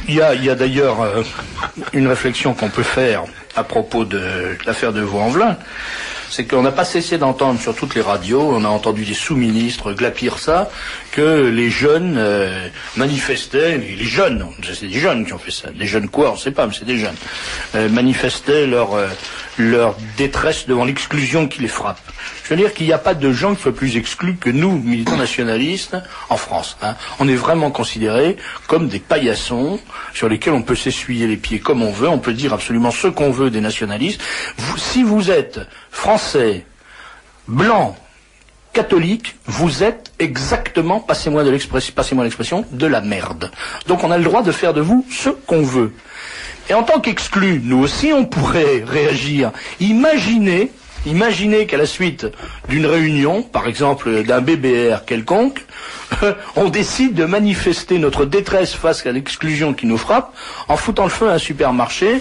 Il y a d'ailleurs une réflexion qu'on peut faire à propos de l'affaire de Vaux-en-Velin. C'est qu'on n'a pas cessé d'entendre sur toutes les radios, on a entendu des sous-ministres glapir ça, que les jeunes manifestaient, les jeunes, c'est des jeunes qui ont fait ça, des jeunes quoi, on ne sait pas, mais c'est des jeunes, manifestaient leur détresse devant l'exclusion qui les frappe. Je veux dire qu'il n'y a pas de gens qui soient plus exclus que nous, militants nationalistes, en France. Hein. On est vraiment considérés comme des paillassons sur lesquels on peut s'essuyer les pieds comme on veut, on peut dire absolument ce qu'on veut des nationalistes. Si vous êtes français, blanc, catholique, vous êtes exactement, passez-moi l'expression, de la merde. Donc on a le droit de faire de vous ce qu'on veut. Et en tant qu'exclus, nous aussi on pourrait réagir. Imaginez qu'à la suite d'une réunion, par exemple d'un BBR quelconque, on décide de manifester notre détresse face à l'exclusion qui nous frappe en foutant le feu à un supermarché.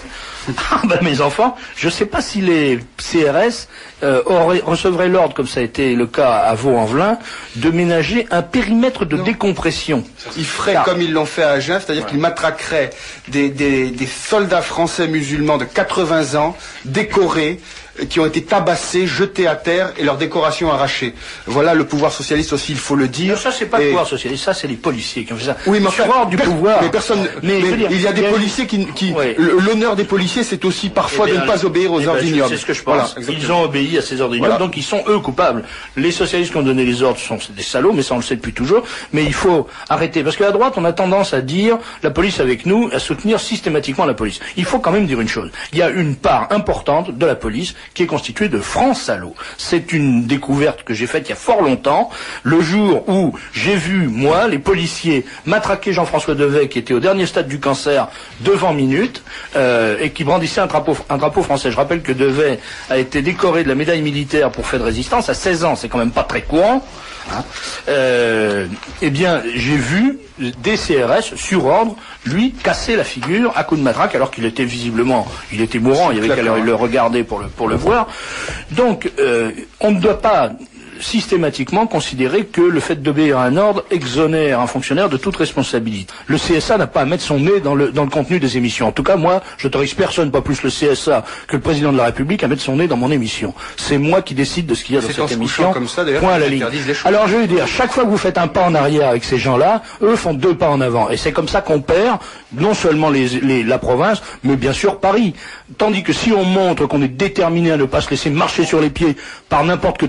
Ah ben mes enfants, je ne sais pas si les CRS recevraient l'ordre, comme ça a été le cas à Vaux-en-Velin, de ménager un périmètre de décompression. Ils feraient comme ils l'ont fait à Agen, c'est-à-dire qu'ils matraqueraient des soldats français musulmans de 80 ans, décorés, qui ont été tabassés, jetés à terre et leurs décorations arrachées. Voilà le pouvoir socialiste aussi, il faut le dire. Non, ça c'est pas le pouvoir socialiste, ça c'est les policiers qui ont fait ça. Oui, mais sur ordre du pouvoir. Mais personne. Mais il y a des policiers qui ouais. L'honneur des policiers, c'est aussi parfois de ne pas obéir aux ordres ignobles. C'est ce que je pense. Voilà, ils ont obéi à ces ordres ignobles, donc ils sont eux coupables. Les socialistes qui ont donné les ordres sont des salauds, mais ça on le sait depuis toujours. Mais il faut arrêter, parce qu'à droite on a tendance à dire la police avec nous, à soutenir systématiquement la police. Il faut quand même dire une chose. Il y a une part importante de la police qui est constituée de francs salauds. C'est une découverte que j'ai faite il y a fort longtemps, le jour où j'ai vu, moi, les policiers matraquer Jean-François Devet, qui était au dernier stade du cancer, devant Minute, et qui brandissait un drapeau français. Je rappelle que Devet a été décoré de la médaille militaire pour fait de résistance à 16 ans, c'est quand même pas très courant. Hein. Eh bien, j'ai vu des CRS, sur ordre, lui casser la figure à coups de matraque, alors qu'il était visiblement, il était mourant, il y avait qu'à le regarder pour le voir. Donc, on ne doit pas systématiquement considérer que le fait d'obéir à un ordre exonère un fonctionnaire de toute responsabilité. Le CSA n'a pas à mettre son nez dans le contenu des émissions. En tout cas, moi, j'autorise personne, pas plus le CSA que le président de la République, à mettre son nez dans mon émission. C'est moi qui décide de ce qu'il y a dans cette émission. Comme ça, point à la ligne. Alors, je vais dire, chaque fois que vous faites un pas en arrière avec ces gens-là, eux font 2 pas en avant. Et c'est comme ça qu'on perd non seulement la province, mais bien sûr Paris. Tandis que si on montre qu'on est déterminé à ne pas se laisser marcher sur les pieds par n'importe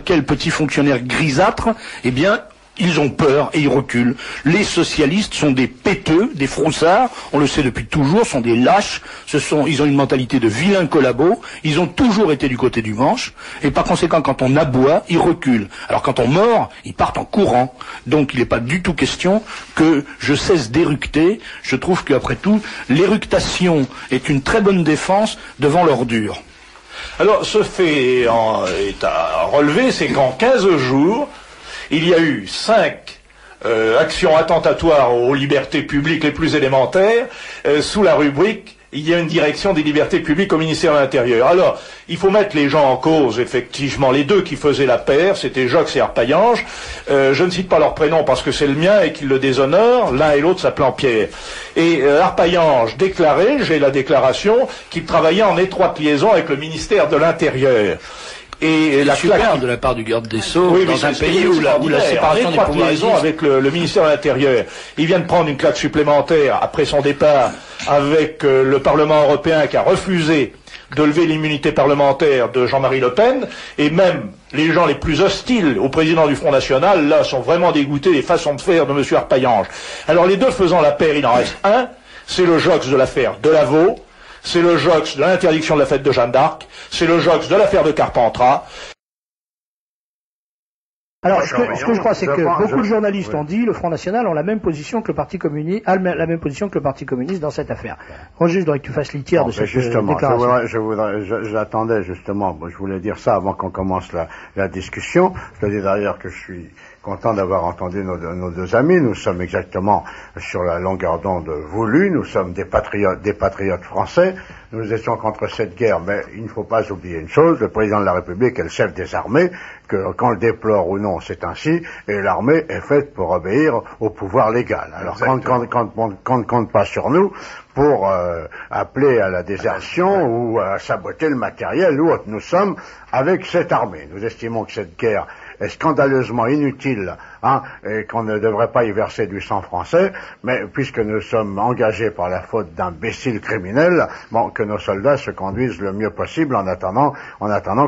quel petit fonctionnaire grisâtre, eh bien, ils ont peur et ils reculent. Les socialistes sont des péteux, des froussards, on le sait depuis toujours, sont des lâches, ils ont une mentalité de vilains collabos, ils ont toujours été du côté du manche, et par conséquent, quand on aboie, ils reculent. Alors quand on mord, ils partent en courant. Donc il n'est pas du tout question que je cesse d'éructer. Je trouve qu'après tout, l'éructation est une très bonne défense devant l'ordure. Alors, ce fait est à relever, c'est qu'en 15 jours, il y a eu 5 actions attentatoires aux libertés publiques les plus élémentaires, sous la rubrique « Il y a une direction des libertés publiques au ministère de l'Intérieur ». Alors, il faut mettre les gens en cause, effectivement. Les deux qui faisaient la paire, c'était Jox et Arpaillange. Je ne cite pas leur prénom parce que c'est le mien et qu'ils le déshonorent. L'un et l'autre s'appelant Pierre. Et Arpaillange déclarait, j'ai la déclaration, qu'il travaillait en étroite liaison avec le ministère de l'Intérieur. Et la super de la part du garde des Sceaux, oui, dans un pays où la séparation des pouvoirs liaison avec le ministère de l'Intérieur. Il vient de prendre une claque supplémentaire après son départ avec le Parlement européen qui a refusé de lever l'immunité parlementaire de Jean-Marie Le Pen, et même les gens les plus hostiles au président du Front National, là, sont vraiment dégoûtés des façons de faire de M. Arpaillange. Alors les deux faisant la paire, il en reste un, c'est le Jox de l'affaire Delaveau, c'est le Jox de l'interdiction de la fête de Jeanne d'Arc, c'est le Jox de l'affaire de Carpentras. Alors, ce que je crois, c'est que beaucoup de journalistes ont dit, le Front National a la même position que le Parti communiste, dans cette affaire. Roger, je voudrais que tu fasses litière de cette déclaration. J'attendais justement, je voulais dire ça avant qu'on commence la discussion. Je te dis d'ailleurs que je suis content d'avoir entendu nos deux amis. Nous sommes exactement sur la longueur d'onde voulue. Nous sommes des patriotes français. Nous étions contre cette guerre, mais il ne faut pas oublier une chose, le président de la République est le chef des armées, que qu'on le déplore ou non, c'est ainsi, et l'armée est faite pour obéir au pouvoir légal. Alors quand on ne compte pas sur nous pour appeler à la désertion ou à saboter le matériel ou autre, nous sommes avec cette armée. Nous estimons que cette guerre est scandaleusement inutile, et qu'on ne devrait pas y verser du sang français, mais puisque nous sommes engagés par la faute d'imbéciles criminels, que nos soldats se conduisent le mieux possible en attendant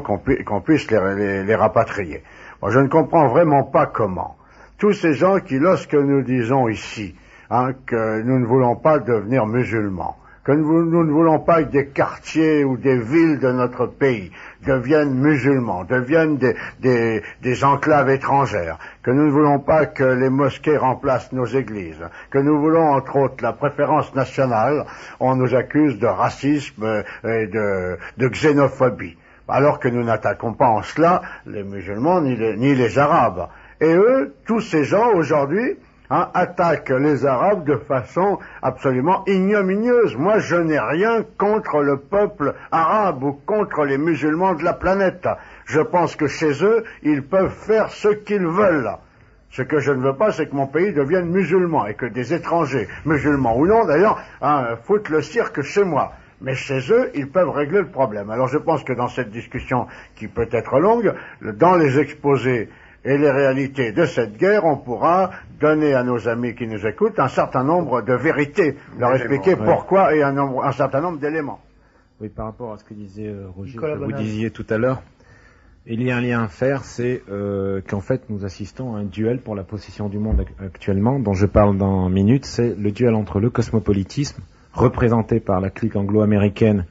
qu'on puisse les rapatrier. Moi, je ne comprends vraiment pas comment tous ces gens qui, lorsque nous disons ici que nous ne voulons pas devenir musulmans, que nous ne voulons pas que des quartiers ou des villes de notre pays deviennent musulmans, deviennent des enclaves étrangères, que nous ne voulons pas que les mosquées remplacent nos églises, que nous voulons entre autres la préférence nationale, on nous accuse de racisme et de xénophobie, alors que nous n'attaquons pas en cela les musulmans ni les arabes. Et eux, tous ces gens aujourd'hui, attaquent les Arabes de façon absolument ignominieuse. Moi, je n'ai rien contre le peuple arabe ou contre les musulmans de la planète. Je pense que chez eux, ils peuvent faire ce qu'ils veulent. Ce que je ne veux pas, c'est que mon pays devienne musulman et que des étrangers, musulmans ou non d'ailleurs, foutent le cirque chez moi. Mais chez eux, ils peuvent régler le problème. Alors je pense que dans cette discussion, qui peut être longue, dans les exposés et les réalités de cette guerre, on pourra donner à nos amis qui nous écoutent un certain nombre de vérités, leur expliquer pourquoi et un certain nombre d'éléments. Oui, par rapport à ce que disait Roger, que vous disiez tout à l'heure, il y a un lien à faire, c'est qu'en fait nous assistons à un duel pour la possession du monde actuellement, dont je parle dans minutes, c'est le duel entre le cosmopolitisme, représenté par la clique anglo-américaine,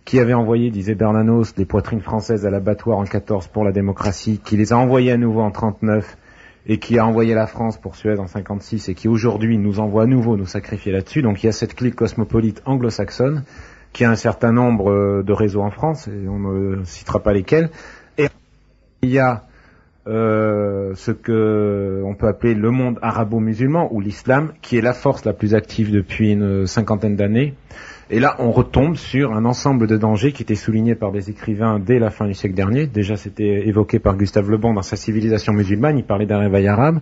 qui avait envoyé, disait Bernanos, des poitrines françaises à l'abattoir en 14 pour la démocratie, qui les a envoyées à nouveau en 39, et qui a envoyé la France pour Suède en 56, et qui aujourd'hui nous envoie à nouveau nous sacrifier là-dessus. Donc il y a cette clique cosmopolite anglo-saxonne, qui a un certain nombre de réseaux en France, et on ne citera pas lesquels. Et il y a ce que on peut appeler le monde arabo-musulman, ou l'islam, qui est la force la plus active depuis une cinquantaine d'années. Et là, on retombe sur un ensemble de dangers qui étaient soulignés par des écrivains dès la fin du siècle dernier. Déjà, c'était évoqué par Gustave Le Bon dans sa Civilisation musulmane, il parlait d'un réveil arabe.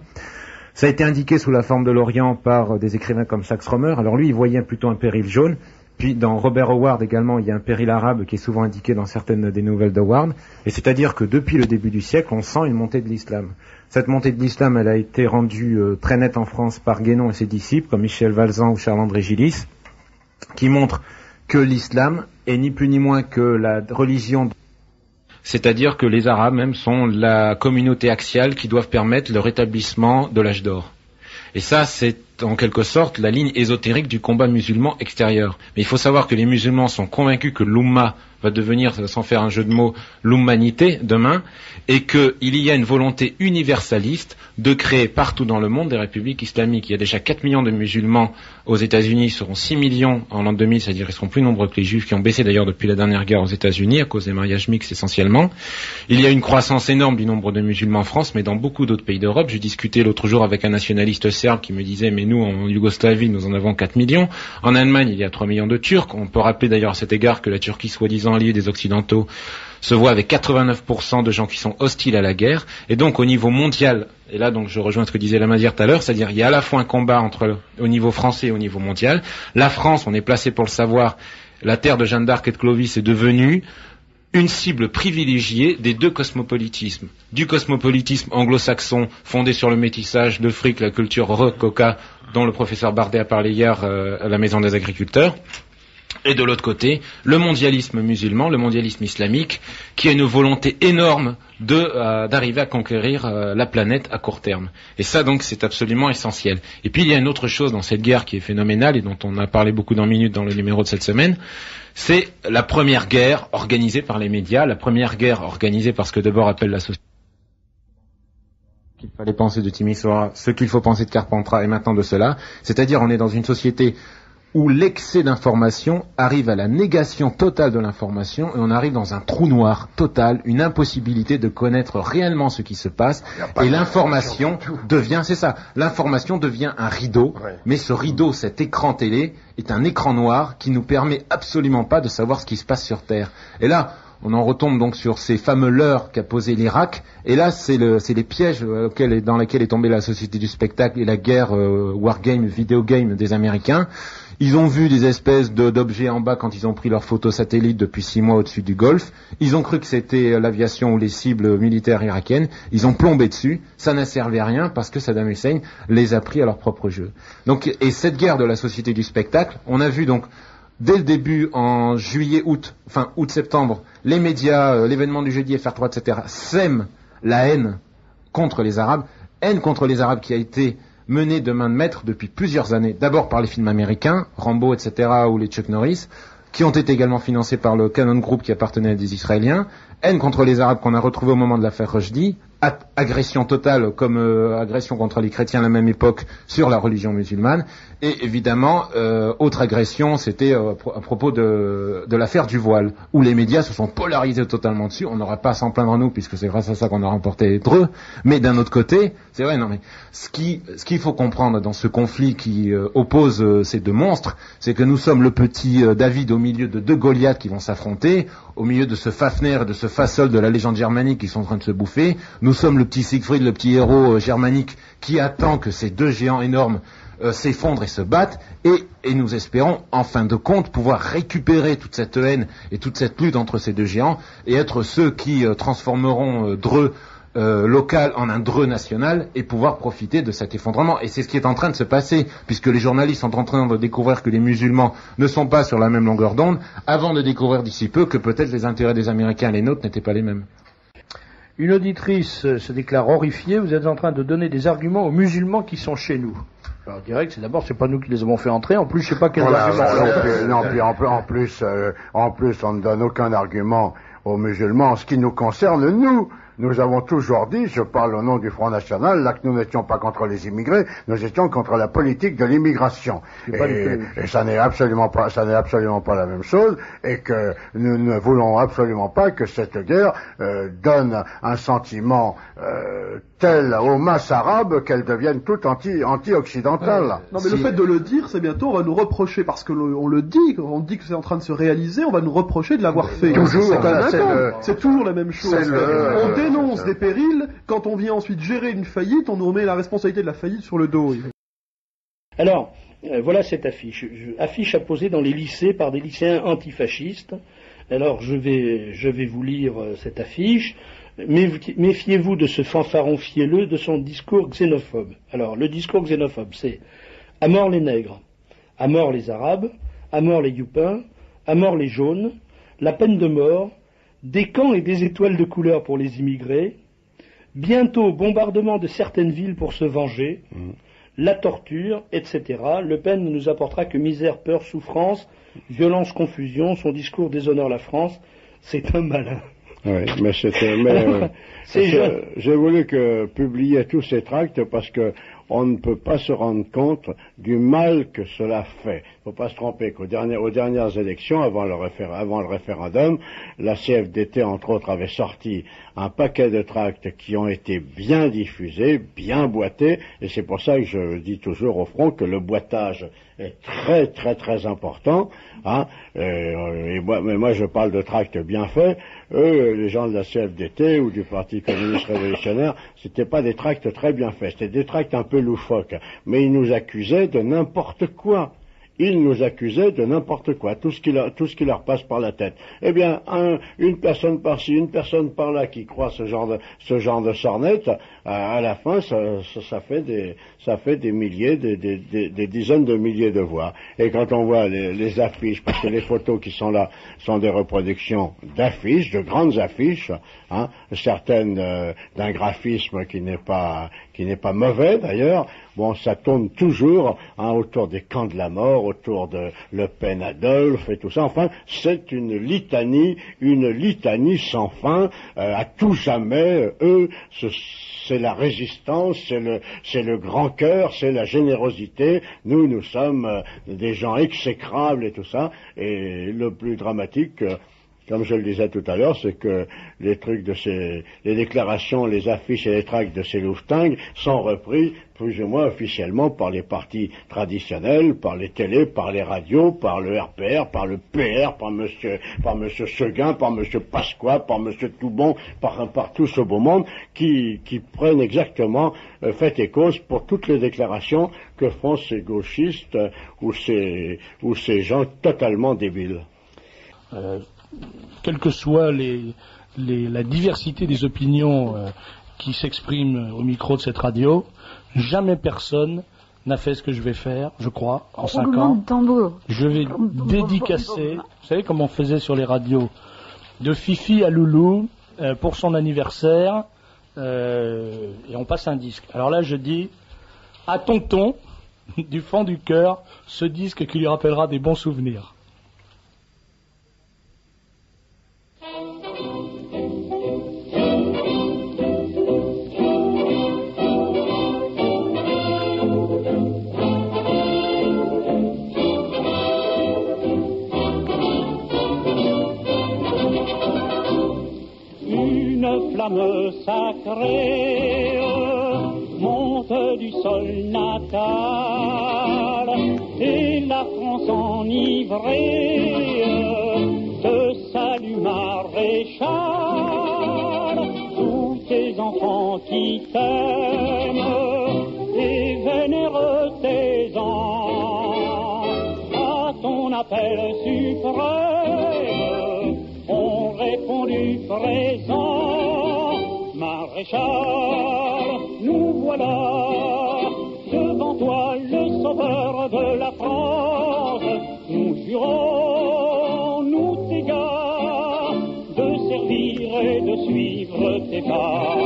Ça a été indiqué sous la forme de l'Orient par des écrivains comme Sax Rohmer. Alors lui, il voyait plutôt un péril jaune. Puis dans Robert Howard également, il y a un péril arabe qui est souvent indiqué dans certaines des nouvelles d'Howard. Et c'est-à-dire que depuis le début du siècle, on sent une montée de l'islam. Cette montée de l'islam, elle a été rendue très nette en France par Guénon et ses disciples, comme Michel Valzan ou Charles-André Gillis, qui montre que l'islam est ni plus ni moins que la religion, c'est-à-dire que les Arabes même sont la communauté axiale qui doivent permettre le rétablissement de l'âge d'or. Et ça, c'est en quelque sorte la ligne ésotérique du combat musulman extérieur. Mais il faut savoir que les musulmans sont convaincus que l'Oumma va devenir, sans faire un jeu de mots, l'Oummanité demain, et qu'il y a une volonté universaliste de créer partout dans le monde des républiques islamiques. Il y a déjà 4 millions de musulmans aux États-Unis, ils seront 6 millions en l'an 2000, c'est-à-dire ils seront plus nombreux que les juifs, qui ont baissé d'ailleurs depuis la dernière guerre aux États-Unis à cause des mariages mixtes essentiellement. Il y a une croissance énorme du nombre de musulmans en France, mais dans beaucoup d'autres pays d'Europe. Je discutais l'autre jour avec un nationaliste serbe qui me disait, mais nous en Yougoslavie, nous en avons 4 millions. En Allemagne, il y a 3 millions de Turcs. On peut rappeler d'ailleurs à cet égard que la Turquie, soi-disant alliée des Occidentaux, se voit avec 89% de gens qui sont hostiles à la guerre. Et donc au niveau mondial, et là donc je rejoins ce que disait Lamazir tout à l'heure, c'est-à-dire il y a à la fois un combat au niveau français et au niveau mondial. La France, on est placé pour le savoir, la terre de Jeanne d'Arc et de Clovis est devenue une cible privilégiée des deux cosmopolitismes. Du cosmopolitisme anglo-saxon fondé sur le métissage, le fric, la culture rococa, dont le professeur Bardet a parlé hier à la Maison des Agriculteurs. Et de l'autre côté, le mondialisme musulman, le mondialisme islamique, qui a une volonté énorme d'arriver à conquérir la planète à court terme. Et ça, donc, c'est absolument essentiel. Et puis, il y a une autre chose dans cette guerre qui est phénoménale et dont on a parlé beaucoup dans Minutes dans le numéro de cette semaine, c'est la première guerre organisée par les médias, la première guerre organisée par ce que Debord appelle la société. Qu'il fallait penser de Timisoara, ce qu'il faut penser de Carpentras et maintenant de cela. C'est-à-dire, on est dans une société où l'excès d'information arrive à la négation totale de l'information et on arrive dans un trou noir total, une impossibilité de connaître réellement ce qui se passe et l'information devient, c'est ça, l'information devient un rideau, mais ce rideau, cet écran télé, est un écran noir qui nous permet absolument pas de savoir ce qui se passe sur Terre. Et là, on en retombe donc sur ces fameux leurres qu'a posé l'Irak, et là c'est les pièges dans lesquels est tombée la société du spectacle et la guerre wargame, vidéogame des Américains. Ils ont vu des espèces d'objets en bas quand ils ont pris leurs photos satellites depuis 6 mois au-dessus du Golfe. Ils ont cru que c'était l'aviation ou les cibles militaires irakiennes. Ils ont plombé dessus. Ça n'a servi à rien parce que Saddam Hussein les a pris à leur propre jeu. Donc, et cette guerre de la société du spectacle, on a vu donc dès le début, en août-septembre, les médias, l'événement du jeudi, FR3, etc., sèment la haine contre les Arabes qui a été menée de main de maître depuis plusieurs années, d'abord par les films américains, Rambo, etc., ou les Chuck Norris, qui ont été également financés par le Cannon Group qui appartenait à des Israéliens, haine contre les Arabes qu'on a retrouvée au moment de l'affaire Rushdie, agression totale comme agression contre les chrétiens à la même époque sur la religion musulmane, et évidemment, autre agression, c'était à propos de l'affaire du voile, où les médias se sont polarisés totalement dessus. On n'aura pas à s'en plaindre nous, puisque c'est grâce à ça qu'on a remporté les Dreux, mais d'un autre côté, c'est vrai, non mais ce qu'il faut comprendre dans ce conflit qui oppose ces deux monstres, c'est que nous sommes le petit David au milieu de deux Goliaths qui vont s'affronter, au milieu de ce Fafner et de ce Fasold de la légende germanique qui sont en train de se bouffer. Nous sommes le petit Siegfried, le petit héros germanique qui attend que ces deux géants énormes s'effondrent et se battent, et nous espérons, en fin de compte, pouvoir récupérer toute cette haine et toute cette lutte entre ces deux géants et être ceux qui transformeront Dreux local en un Dreux national et pouvoir profiter de cet effondrement. Et c'est ce qui est en train de se passer, puisque les journalistes sont en train de découvrir que les musulmans ne sont pas sur la même longueur d'onde, avant de découvrir d'ici peu que peut-être les intérêts des Américains et les nôtres n'étaient pas les mêmes. Une auditrice se déclare horrifiée, vous êtes en train de donner des arguments aux musulmans qui sont chez nous. Alors, je dirais que c'est pas nous qui les avons fait entrer, en plus je sais pas quels arguments. En plus on ne donne aucun argument aux musulmans en ce qui nous concerne, nous avons toujours dit, je parle au nom du Front National, là que nous n'étions pas contre les immigrés, nous étions contre la politique de l'immigration. Et ça n'est absolument pas la même chose, et que nous ne voulons absolument pas que cette guerre donne un sentiment tel aux masses arabes qu'elles deviennent toutes anti-occidentales. Non mais le fait de le dire, c'est bientôt on va nous reprocher, parce que on le dit, on dit que c'est en train de se réaliser, on va nous reprocher de l'avoir fait. Toujours, c'est toujours la même chose. On dénonce des périls, quand on vient ensuite gérer une faillite, on nous remet la responsabilité de la faillite sur le dos. Alors, voilà cette affiche. Affiche apposée dans les lycées par des lycéens antifascistes. Alors, je vais vous lire cette affiche. Méfiez-vous de ce fanfaron fielleux, de son discours xénophobe. Alors, le discours xénophobe, c'est à mort les nègres, à mort les arabes, à mort les youpins, à mort les jaunes, la peine de mort, des camps et des étoiles de couleur pour les immigrés, bientôt bombardement de certaines villes pour se venger, la torture, etc. Le Pen ne nous apportera que misère, peur, souffrance, violence, confusion. Son discours déshonore la France. C'est un malin. Oui, mais j'ai voulu publier tous ces tracts parce que on ne peut pas se rendre compte du mal que cela fait. Il ne faut pas se tromper qu'aux dernières élections, avant le référendum, la CFDT, entre autres, avait sorti un paquet de tracts qui ont été bien diffusés, bien boîtés, et c'est pour ça que je dis toujours au Front que le boîtage est très très très important. Mais moi je parle de tracts bien faits. Eux, les gens de la CFDT ou du Parti communiste révolutionnaire, c'était pas des tracts très bien faits, c'était des tracts un peu loufoques, mais ils nous accusaient de n'importe quoi. Ils nous accusaient de n'importe quoi, tout ce qui leur passe par la tête. Eh bien, une personne par-ci, une personne par-là qui croit ce genre de sornette, à la fin, ça fait des milliers, des dizaines de milliers de voix. Et quand on voit les affiches, parce que les photos qui sont là sont des reproductions d'affiches, de grandes affiches, certaines d'un graphisme qui n'est pas n'est pas mauvais d'ailleurs. Bon, ça tourne toujours autour des camps de la mort, autour de Le Pen Adolphe et tout ça. Enfin, c'est une litanie sans fin. À tout jamais, eux, c'est la résistance, c'est le grand cœur, c'est la générosité. Nous sommes des gens exécrables et tout ça. Et le plus dramatique, comme je le disais tout à l'heure, c'est que les déclarations, les affiches et les tracts de ces louvetingues sont repris plus ou moins officiellement par les partis traditionnels, par les télés, par les radios, par le RPR, par le PR, par monsieur Seguin, par monsieur Pasqua, par monsieur Toubon, par tout ce beau monde qui prennent exactement fait et cause pour toutes les déclarations que font ces gauchistes ou ces gens totalement débiles. Quelle que soit la diversité des opinions qui s'expriment au micro de cette radio, jamais personne n'a fait ce que je vais faire, je crois, en 5 ans. Je vais dédicacer, vous savez comme on faisait sur les radios, de Fifi à Loulou pour son anniversaire, et on passe un disque. Alors là, je dis à Tonton, du fond du cœur, ce disque qui lui rappellera des bons souvenirs. Flamme sacrée monte du sol natal et la France enivrée te salue maréchal, tous tes enfants qui t'aiment et vénèrent tes ans à ton appel suprême ont répondu présent. Maréchal, nous voilà devant toi, le sauveur de la France. Nous jurons, nous tes gars, de servir et de suivre tes pas.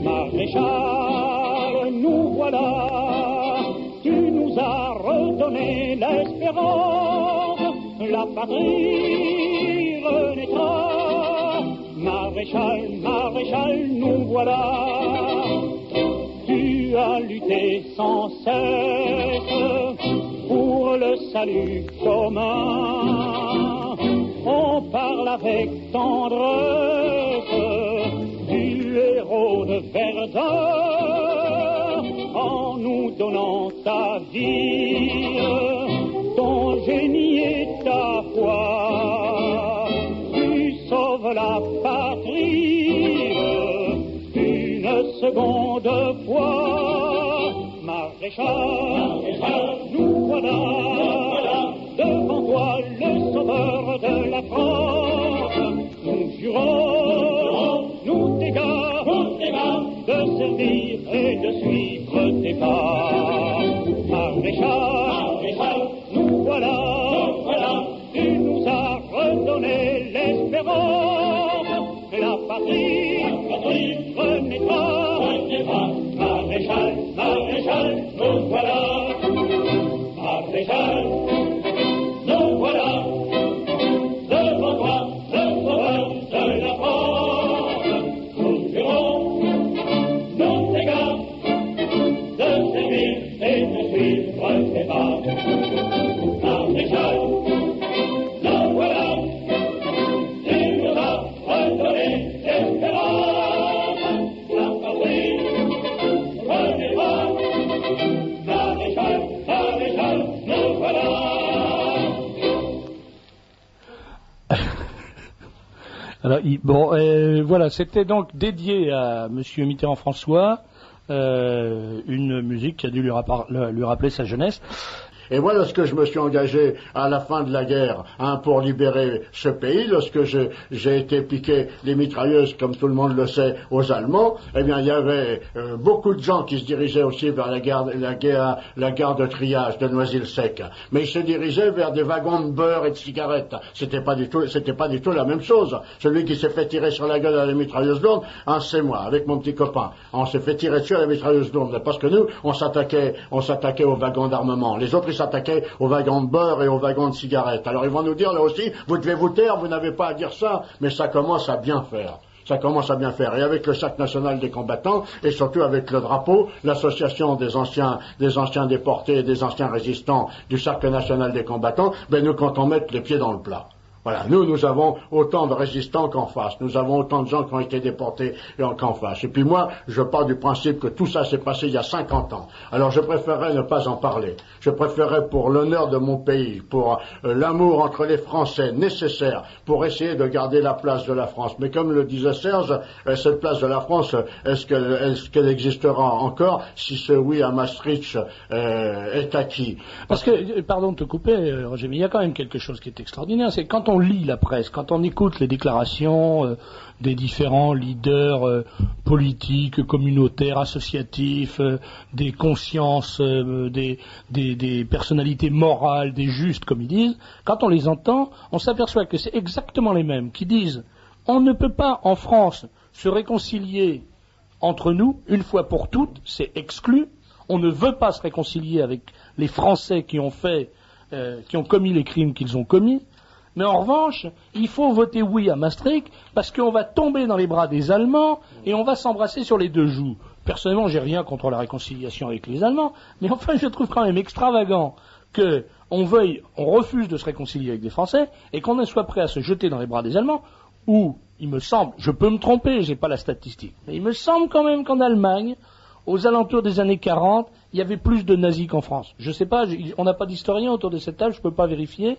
Maréchal, nous voilà, tu nous as redonné l'espérance, la patrie renaîtra. Maréchal, maréchal, nous voilà. Tu as lutté sans cesse pour le salut commun. On parle avec tendresse du héros de Verdun en nous donnant ta vie, ton génie et ta foi. La patrie, une seconde fois, maréchal, nous voilà, devant toi le sauveur de la France. Nous jurons, nous tes gars, de servir et de suivre tes pas. Maréchal, nous voilà, tu nous as redonné l'espérance, la patrie renaîtra. Maréchal, maréchal, nous voilà. Maréchal, nous voilà. Devant toi, le sauveur de la France. Nous jurons, nous tes gars, de servir et de suivre tes pas. Maréchal, Alors, voilà, c'était donc dédié à Monsieur Mitterrand-François, une musique qui a dû lui rappeler sa jeunesse. Et moi, lorsque je me suis engagé à la fin de la guerre pour libérer ce pays, lorsque j'ai été piqué les mitrailleuses, comme tout le monde le sait, aux Allemands, eh bien, il y avait beaucoup de gens qui se dirigeaient aussi vers la gare de triage de Noisy-le-Sec. Mais ils se dirigeaient vers des wagons de beurre et de cigarettes. C'était pas du tout la même chose. Celui qui s'est fait tirer sur la gueule à la mitrailleuse lourde, c'est moi, avec mon petit copain. On s'est fait tirer dessus à la mitrailleuse lourde, parce que nous, on s'attaquait aux wagons d'armement. Les autres, ils s'attaquaient aux wagons de beurre et aux wagons de cigarettes. Alors ils vont nous dire, là aussi, vous devez vous taire, vous n'avez pas à dire ça, mais ça commence à bien faire. Ça commence à bien faire. Et avec le Cercle national des combattants, et surtout avec le drapeau, l'association des anciens déportés et des anciens résistants du Cercle national des combattants, nous comptons mettre les pieds dans le plat. Voilà, nous avons autant de résistants qu'en face. Nous avons autant de gens qui ont été déportés qu'en face. Et puis moi, je pars du principe que tout ça s'est passé il y a 50 ans. Alors je préférerais ne pas en parler. Je préférerais, pour l'honneur de mon pays, pour l'amour entre les Français nécessaire pour essayer de garder la place de la France. Mais comme le disait Serge, cette place de la France, est-ce qu'elle existera encore si ce oui à Maastricht est acquis? Parce que, pardon de te couper, Roger, mais il y a quand même quelque chose qui est extraordinaire, c'est quand on lit la presse, quand on écoute les déclarations des différents leaders politiques, communautaires, associatifs, des consciences, des personnalités morales, des justes, comme ils disent, quand on les entend, on s'aperçoit que c'est exactement les mêmes qui disent « On ne peut pas, en France, se réconcilier entre nous, une fois pour toutes, c'est exclu. On ne veut pas se réconcilier avec les Français qui ont commis les crimes qu'ils ont commis. Mais en revanche, il faut voter oui à Maastricht parce qu'on va tomber dans les bras des Allemands et on va s'embrasser sur les deux joues. » Personnellement, j'ai rien contre la réconciliation avec les Allemands, mais enfin, je trouve quand même extravagant qu'on refuse de se réconcilier avec des Français et qu'on soit prêt à se jeter dans les bras des Allemands, où, il me semble, je peux me tromper, j'ai pas la statistique, mais il me semble quand même qu'en Allemagne, aux alentours des années 40, il y avait plus de nazis qu'en France. Je sais pas, on n'a pas d'historien autour de cette table, je peux pas vérifier,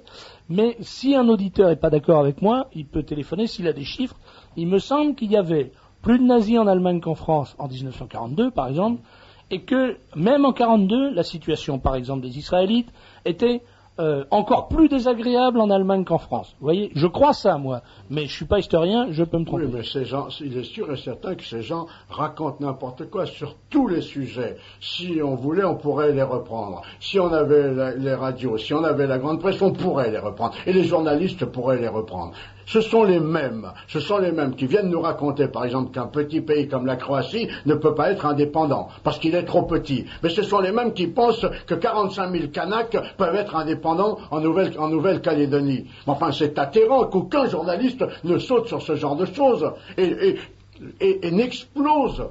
mais si un auditeur est pas d'accord avec moi, il peut téléphoner s'il a des chiffres. Il me semble qu'il y avait plus de nazis en Allemagne qu'en France en 1942, par exemple, et que même en 42, la situation, par exemple, des Israélites était encore plus désagréable en Allemagne qu'en France. Vous voyez, je crois ça, moi, mais je suis pas historien, je peux me tromper. Oui, mais ces gens, il est sûr et certain que ces gens racontent n'importe quoi sur tous les sujets. Si on voulait, on pourrait les reprendre. Si on avait les radios, si on avait la grande presse, on pourrait les reprendre. Et les journalistes pourraient les reprendre. Ce sont les mêmes qui viennent nous raconter, par exemple, qu'un petit pays comme la Croatie ne peut pas être indépendant, parce qu'il est trop petit. Mais ce sont les mêmes qui pensent que 45 000 Kanaks peuvent être indépendants en Nouvelle-Calédonie. Enfin, c'est atterrant qu'aucun journaliste ne saute sur ce genre de choses et n'explose.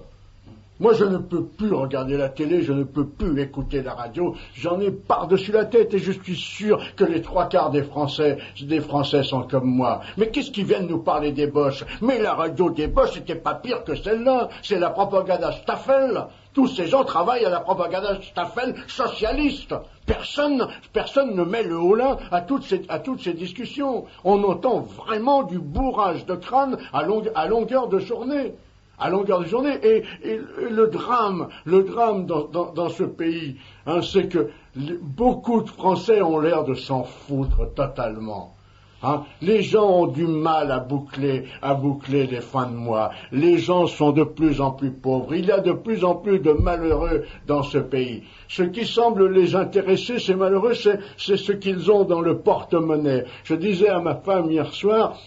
Moi, je ne peux plus regarder la télé, je ne peux plus écouter la radio, j'en ai par-dessus la tête et je suis sûr que les 3/4 des Français sont comme moi. Mais qu'est-ce qu'ils viennent nous parler des Boches? Mais la radio des Boches n'était pas pire que celle-là, c'est la propagande Staffel. Tous ces gens travaillent à la propagande Staffel socialiste. Personne ne met le holà à toutes ces discussions. On entend vraiment du bourrage de crâne à longueur de journée. Et le drame dans ce pays, c'est que beaucoup de Français ont l'air de s'en foutre totalement. Les gens ont du mal à boucler les fins de mois. Les gens sont de plus en plus pauvres. Il y a de plus en plus de malheureux dans ce pays. Ce qui semble les intéresser, ces malheureux, c'est ce qu'ils ont dans le porte-monnaie. Je disais à ma femme hier soir,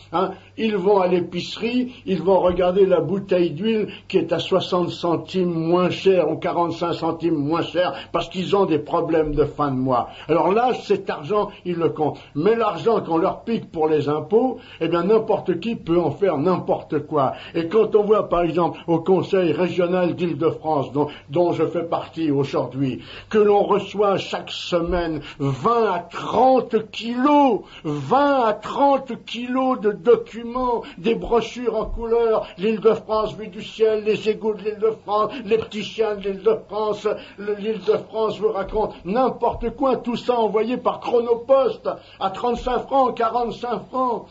ils vont à l'épicerie, ils vont regarder la bouteille d'huile qui est à 60 centimes moins chère ou 45 centimes moins chère parce qu'ils ont des problèmes de fin de mois. Alors là, cet argent, ils le comptent. Mais l'argent qu'on leur pique pour les impôts, eh bien n'importe qui peut en faire n'importe quoi. Et quand on voit par exemple au Conseil régional d'Île-de-France, dont je fais partie aujourd'hui, que l'on reçoit chaque semaine 20 à 30 kilos de documents, des brochures en couleur, l'Île-de-France vue du ciel, les égouts de l'Île-de-France, les petits chiens de l'Île-de-France, l'Île-de-France vous raconte n'importe quoi, tout ça envoyé par Chronopost à 35 francs, 45 francs.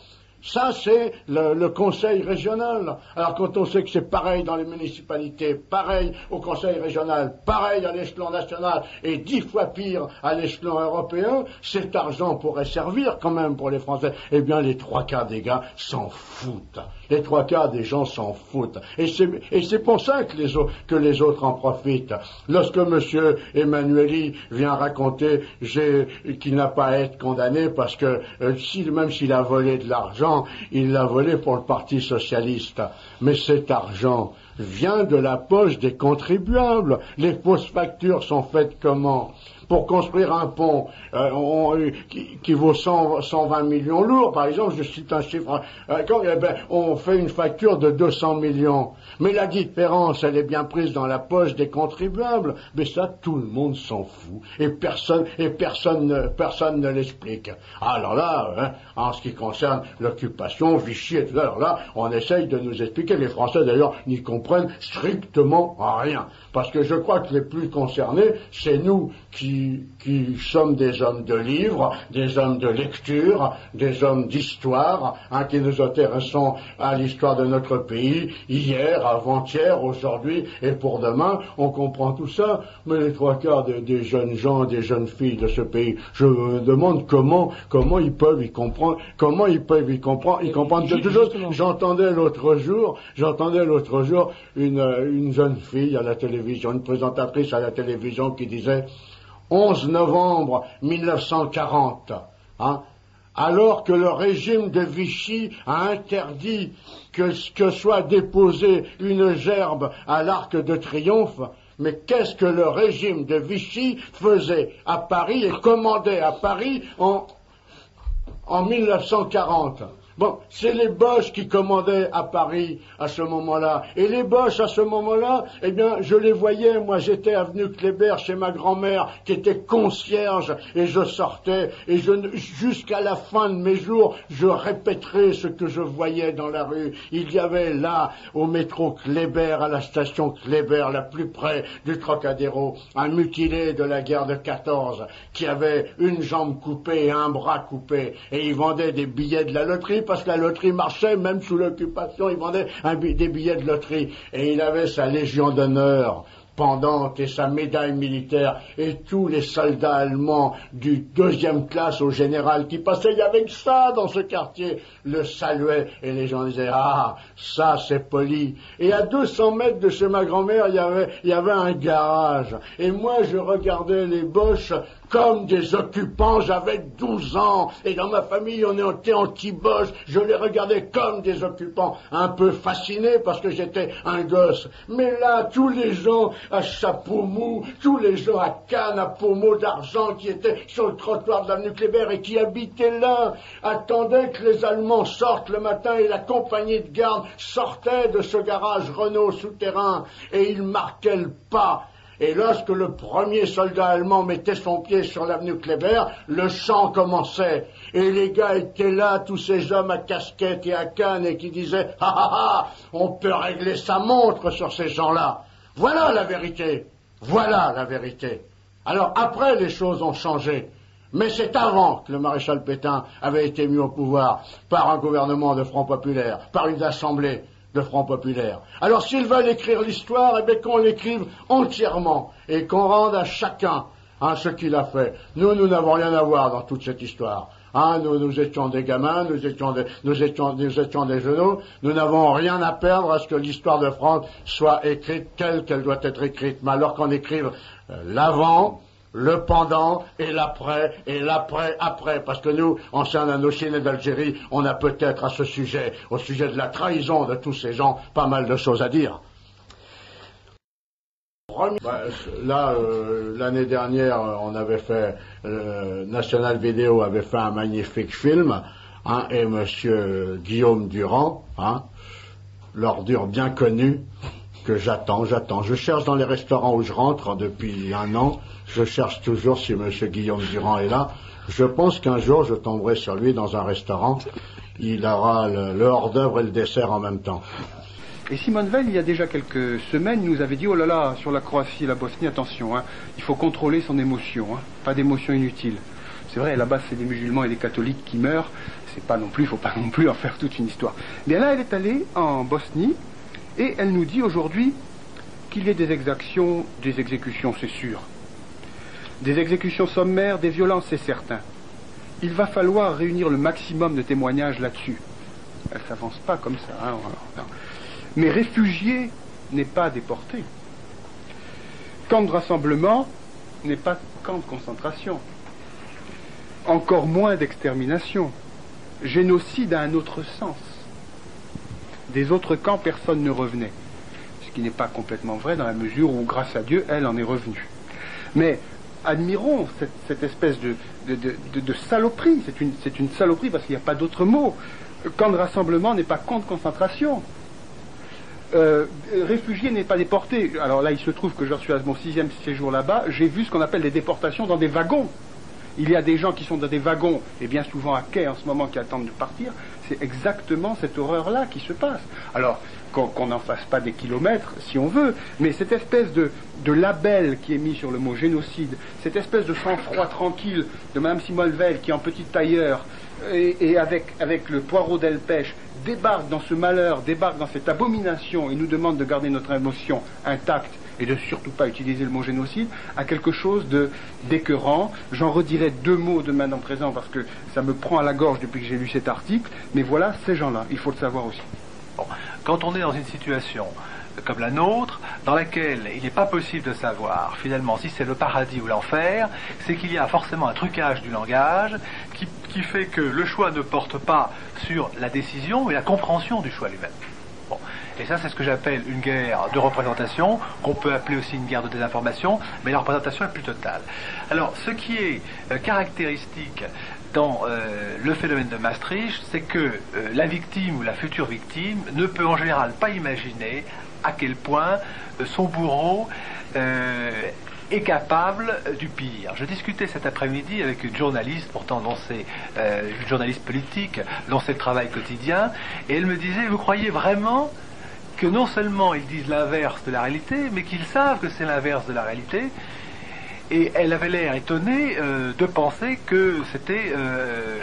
Ça, c'est le conseil régional. Alors quand on sait que c'est pareil dans les municipalités, pareil au conseil régional, pareil à l'échelon national et 10 fois pire à l'échelon européen, cet argent pourrait servir quand même pour les Français. Eh bien, les 3/4 des gars s'en foutent. Les 3/4 des gens s'en foutent. Et c'est pour ça que les autres en profitent. Lorsque monsieur Emmanueli vient raconter qu'il n'a pas à être condamné parce que même s'il a volé de l'argent, il l'a volé pour le Parti socialiste. Mais cet argent vient de la poche des contribuables. Les fausses factures sont faites comment ? Pour construire un pont qui vaut 120 millions lourds, par exemple, je cite un chiffre, on fait une facture de 200 millions. Mais la différence, elle est bien prise dans la poche des contribuables. Mais ça, tout le monde s'en fout. Et personne ne l'explique. Alors là, en ce qui concerne l'occupation, Vichy et tout ça, alors là, on essaye de nous expliquer. Les Français, d'ailleurs, n'y comprennent strictement rien. Parce que je crois que les plus concernés, c'est nous qui sommes des hommes de livres, des hommes de lecture, des hommes d'histoire, qui nous intéressons à l'histoire de notre pays, hier, avant-hier, aujourd'hui et pour demain. On comprend tout ça, mais les 3/4 des jeunes gens, des jeunes filles de ce pays, je me demande comment ils peuvent y comprendre, ils comprennent quelque chose. J'entendais l'autre jour une jeune fille à la télévision, une présentatrice à la télévision qui disait 11 novembre 1940, alors que le régime de Vichy a interdit que soit déposée une gerbe à l'Arc de Triomphe, mais qu'est-ce que le régime de Vichy faisait à Paris et commandait à Paris en 1940 ? Bon, c'est les Boches qui commandaient à Paris à ce moment-là. Et les Boches, à ce moment-là, eh bien, je les voyais. Moi, j'étais avenue Kléber chez ma grand-mère, qui était concierge, et je sortais, et jusqu'à la fin de mes jours, je répéterai ce que je voyais dans la rue. Il y avait là, au métro Kléber, à la station Kléber, la plus près du Trocadéro, un mutilé de la guerre de 14, qui avait une jambe coupée et un bras coupé, et il vendait des billets de la loterie, parce que la loterie marchait, même sous l'occupation, il vendait des billets de loterie. Et il avait sa Légion d'honneur pendante et sa médaille militaire, et tous les soldats allemands du 2e classe au général qui passaient, il y avait que ça dans ce quartier, le saluaient, et les gens disaient, ah, ça c'est poli. Et à 200 mètres de chez ma grand-mère, il y avait un garage, et moi je regardais les Boches comme des occupants. J'avais 12 ans, et dans ma famille on était anti-Boche, je les regardais comme des occupants, un peu fascinés parce que j'étais un gosse. Mais là, tous les gens à chapeau mou, tous les gens à canne, à pommeau d'argent qui étaient sur le trottoir de l'avenue Kléber et qui habitaient là, attendaient que les Allemands sortent le matin, et la compagnie de garde sortait de ce garage Renault souterrain, et ils marquaient le pas. Et lorsque le premier soldat allemand mettait son pied sur l'avenue Kléber, le chant commençait. Et les gars étaient là, tous ces hommes à casquette et à canne, et qui disaient « Ah ah ah, on peut régler sa montre sur ces gens-là ». Voilà la vérité. Voilà la vérité. Alors après, les choses ont changé. Mais c'est avant que le maréchal Pétain avait été mis au pouvoir par un gouvernement de Front Populaire, par une assemblée de Front Populaire. Alors s'ils veulent écrire l'histoire, eh bien qu'on l'écrive entièrement et qu'on rende à chacun ce qu'il a fait. Nous n'avons rien à voir dans toute cette histoire. Nous étions des gamins, nous étions des genoux, nous n'avons rien à perdre à ce que l'histoire de France soit écrite telle qu'elle doit être écrite. Mais alors qu'on écrive l'avant, le pendant et l'après, après. Parce que nous, anciens Indochine et d'Algérie, on a peut-être à ce sujet, au sujet de la trahison de tous ces gens, pas mal de choses à dire. Là, l'année dernière, on avait fait, National Vidéo avait fait un magnifique film, et monsieur Guillaume Durand, l'ordure bien connue, que j'attends. Je cherche dans les restaurants où je rentre depuis 1 an, je cherche toujours si monsieur Guillaume Durand est là. Je pense qu'un jour, je tomberai sur lui dans un restaurant. Il aura le hors-d'œuvre et le dessert en même temps. Et Simone Veil, il y a déjà quelques semaines, nous avait dit, oh là là, sur la Croatie et la Bosnie, attention, il faut contrôler son émotion, pas d'émotion inutile. c'est vrai, là-bas c'est des musulmans et des catholiques qui meurent, c'est pas non plus, faut pas non plus en faire toute une histoire. Bien là, elle est allée en Bosnie, et elle nous dit aujourd'hui qu'il y ait des exactions, des exécutions, c'est sûr. Des exécutions sommaires, des violences, c'est certain. Il va falloir réunir le maximum de témoignages là-dessus. Elle ne s'avance pas comme ça. Hein, non. Mais réfugié n'est pas déporté. Camp de rassemblement n'est pas camp de concentration. Encore moins d'extermination. Génocide a un autre sens. Des autres camps, personne ne revenait. Ce qui n'est pas complètement vrai dans la mesure où, grâce à Dieu, elle en est revenue. Mais admirons cette espèce de saloperie. C'est une saloperie parce qu'il n'y a pas d'autre mot. Camp de rassemblement n'est pas camp de concentration. Réfugié n'est pas déporté. Alors là, il se trouve que je suis à mon 6e séjour là-bas. J'ai vu ce qu'on appelle des déportations dans des wagons. Il y a des gens qui sont dans des wagons, et bien souvent à quai en ce moment, qui attendent de partir. C'est exactement cette horreur-là qui se passe. Alors, qu'on n'en fasse pas des kilomètres, si on veut, mais cette espèce de label qui est mis sur le mot génocide, cette espèce de sang-froid tranquille de Mme Simone Veil, qui en petite tailleur, et avec le poireau d'Elpech, débarque dans ce malheur, débarque dans cette abomination, et nous demande de garder notre émotion intacte, et de surtout pas utiliser le mot génocide, à quelque chose d'écœurant. J'en redirai 2 mots de maintenant présent parce que ça me prend à la gorge depuis que j'ai lu cet article, mais voilà, ces gens-là, il faut le savoir aussi. Bon. Quand on est dans une situation comme la nôtre, dans laquelle il n'est pas possible de savoir finalement si c'est le paradis ou l'enfer, c'est qu'il y a forcément un trucage du langage qui fait que le choix ne porte pas sur la décision mais la compréhension du choix lui-même. Bon. Et ça, c'est ce que j'appelle une guerre de représentation, qu'on peut appeler aussi une guerre de désinformation, mais la représentation est plus totale. Alors, ce qui est caractéristique dans le phénomène de Maastricht, c'est que la victime ou la future victime ne peut en général pas imaginer à quel point son bourreau est capable du pire. Je discutais cet après-midi avec une journaliste, pourtant une journaliste politique, dont c'est le travail quotidien, et elle me disait, vous croyez vraiment que non seulement ils disent l'inverse de la réalité, mais qu'ils savent que c'est l'inverse de la réalité? Et elle avait l'air étonnée de penser que c'était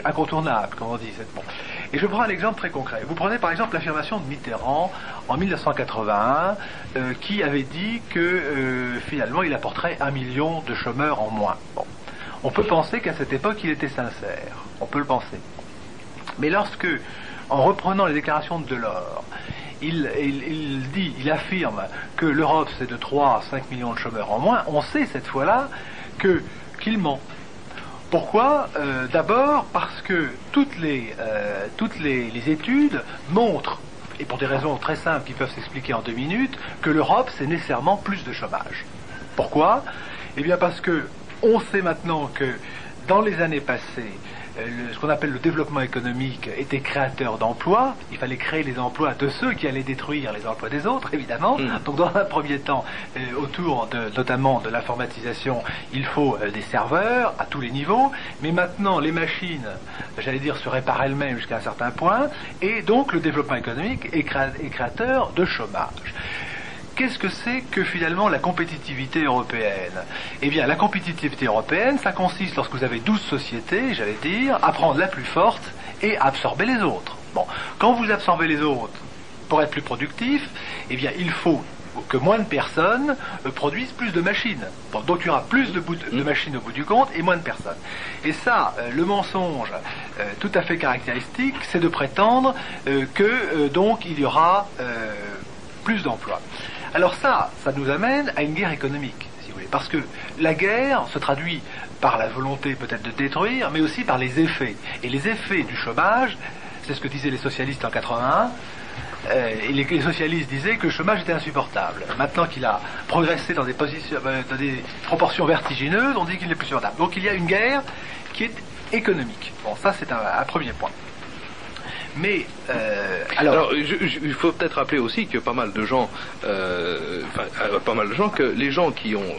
incontournable, comme on dit. Bon. Et je prends un exemple très concret. Vous prenez par exemple l'affirmation de Mitterrand en 1981, qui avait dit que finalement il apporterait 1 million de chômeurs en moins. Bon. On peut penser qu'à cette époque il était sincère. On peut le penser. Mais lorsque, en reprenant les déclarations de Delors, il affirme que l'Europe c'est de 3 à 5 millions de chômeurs en moins, on sait cette fois-là qu'il ment. Pourquoi ? D'abord parce que toutes les études montrent, et pour des raisons très simples qui peuvent s'expliquer en 2 minutes, que l'Europe c'est nécessairement plus de chômage. Pourquoi ? Eh bien parce que on sait maintenant que dans les années passées, ce qu'on appelle le développement économique était créateur d'emplois. Il fallait créer les emplois de ceux qui allaient détruire les emplois des autres, évidemment. Donc dans un premier temps, autour notamment de l'informatisation, il faut des serveurs à tous les niveaux. Mais maintenant, les machines, j'allais dire, se réparent elles-mêmes jusqu'à un certain point. Et donc le développement économique est créateur de chômage. Qu'est-ce que c'est que finalement la compétitivité européenne ? Eh bien, la compétitivité européenne, ça consiste, lorsque vous avez 12 sociétés, j'allais dire, à prendre la plus forte et à absorber les autres. Bon, quand vous absorbez les autres, pour être plus productif, eh bien, il faut que moins de personnes produisent plus de machines. Bon, donc il y aura plus de machines au bout du compte et moins de personnes. Et ça, le mensonge tout à fait caractéristique, c'est de prétendre que donc il y aura plus d'emplois. Alors ça nous amène à une guerre économique, si vous voulez, parce que la guerre se traduit par la volonté peut-être de détruire, mais aussi par les effets. Et les effets du chômage, c'est ce que disaient les socialistes en 81, et les socialistes disaient que le chômage était insupportable. Maintenant qu'il a progressé dans des proportions vertigineuses, on dit qu'il n'est plus supportable. Donc il y a une guerre qui est économique. Bon, ça c'est un premier point. Mais alors il faut peut-être rappeler aussi que pas mal de gens, que les gens qui ont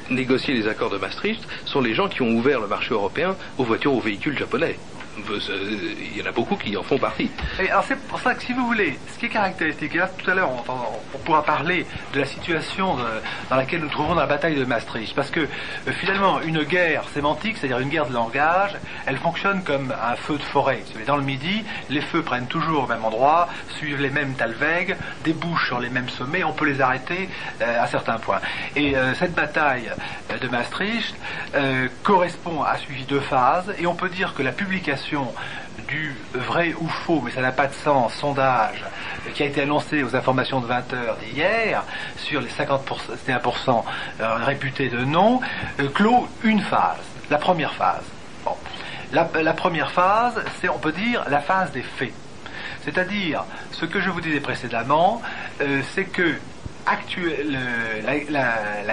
négocié les accords de Maastricht sont les gens qui ont ouvert le marché européen aux voitures, aux véhicules japonais. Il y en a beaucoup qui en font partie. Et alors c'est pour ça que si vous voulez, ce qui est caractéristique, et là tout à l'heure on pourra parler de la situation dans laquelle nous trouvons dans la bataille de Maastricht, parce que finalement une guerre sémantique, c'est-à-dire une guerre de langage, elle fonctionne comme un feu de forêt. Dans le Midi, les feux prennent toujours au même endroit, suivent les mêmes talwegs, débouchent sur les mêmes sommets, on peut les arrêter à certains points. Et cette bataille de Maastricht a suivi 2 phases, et on peut dire que la publication du vrai ou faux, mais ça n'a pas de sens, sondage qui a été annoncé aux informations de 20 heures d'hier sur les 51% réputés de non, clôt une phase, la première phase. Bon. La première phase, c'est, on peut dire, la phase des faits. C'est-à-dire, ce que je vous disais précédemment, c'est que la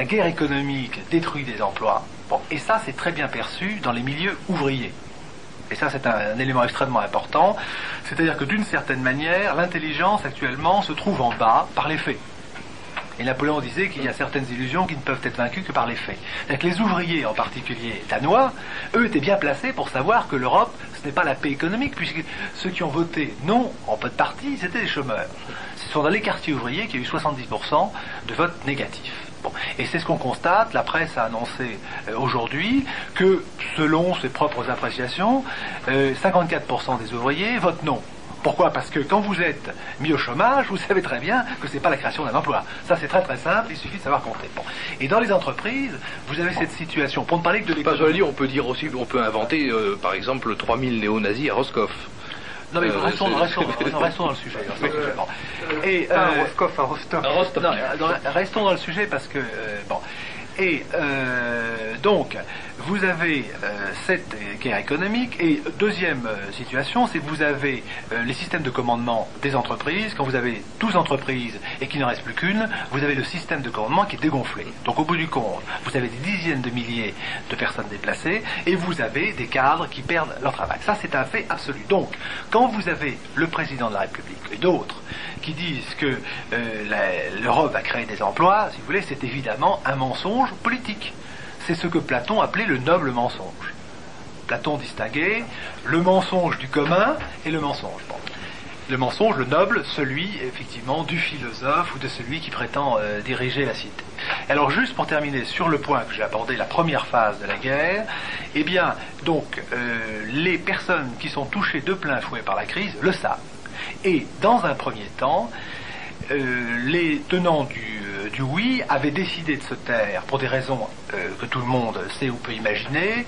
guerre économique détruit des emplois, bon, et ça c'est très bien perçu dans les milieux ouvriers. Et ça, c'est un élément extrêmement important. C'est-à-dire que d'une certaine manière, l'intelligence actuellement se trouve en bas par les faits. Et Napoléon disait qu'il y a certaines illusions qui ne peuvent être vaincues que par les faits. C'est-à-dire que les ouvriers, en particulier danois, eux étaient bien placés pour savoir que l'Europe, ce n'est pas la paix économique, puisque ceux qui ont voté non, en peu de partie, c'était les chômeurs. Ce sont dans les quartiers ouvriers qu'il y a eu 70% de votes négatifs. Bon. Et c'est ce qu'on constate, la presse a annoncé aujourd'hui que, selon ses propres appréciations, 54% des ouvriers votent non. Pourquoi ? Parce que quand vous êtes mis au chômage, vous savez très bien que c'est pas la création d'un emploi. Ça c'est très très simple, il suffit de savoir compter. Bon. Et dans les entreprises, vous avez cette situation, pour ne parler que de l'économie. On peut dire aussi, on peut inventer par exemple 3000 néo-nazis à Roscoff. Non mais restons dans le sujet. Et restons dans le sujet parce que bon. Et donc, vous avez cette guerre économique. Et deuxième situation, c'est que vous avez les systèmes de commandement des entreprises. Quand vous avez 12 entreprises et qu'il n'en reste plus qu'une, vous avez le système de commandement qui est dégonflé. Donc au bout du compte, vous avez des dizaines de milliers de personnes déplacées et vous avez des cadres qui perdent leur travail. Ça, c'est un fait absolu. Donc, quand vous avez le président de la République et d'autres qui disent que l'Europe va créer des emplois, si vous voulez, c'est évidemment un mensonge politique. C'est ce que Platon appelait le noble mensonge. Platon distinguait le mensonge du commun et le mensonge. Bon. Le mensonge, le noble, celui, effectivement, du philosophe ou de celui qui prétend diriger la cité. Alors, juste pour terminer sur le point que j'ai abordé, la première phase de la guerre, eh bien, donc, les personnes qui sont touchées de plein fouet par la crise le savent. Et, dans un premier temps, les tenants du oui avaient décidé de se taire pour des raisons que tout le monde sait ou peut imaginer,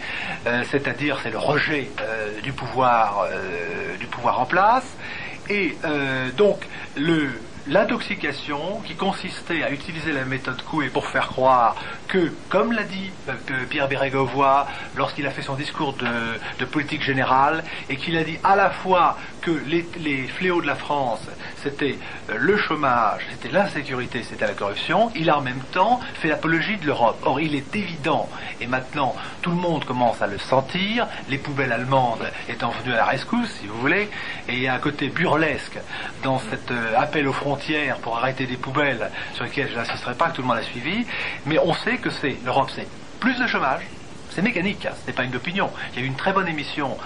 c'est-à-dire c'est le rejet du pouvoir en place, et donc l'intoxication qui consistait à utiliser la méthode Coué pour faire croire que, comme l'a dit Pierre Bérégovoy lorsqu'il a fait son discours de politique générale, et qu'il a dit à la fois que les fléaux de la France, c'était le chômage, c'était l'insécurité, c'était la corruption, il a en même temps fait l'apologie de l'Europe. Or, il est évident, et maintenant tout le monde commence à le sentir, les poubelles allemandes étant venues à la rescousse, si vous voulez, et il y a un côté burlesque dans cet appel aux frontières pour arrêter des poubelles, sur lesquelles je n'insisterai pas, que tout le monde a suivi, mais on sait que l'Europe, c'est plus de chômage. C'est mécanique, hein, ce n'est pas une opinion. Il y a eu une très bonne émission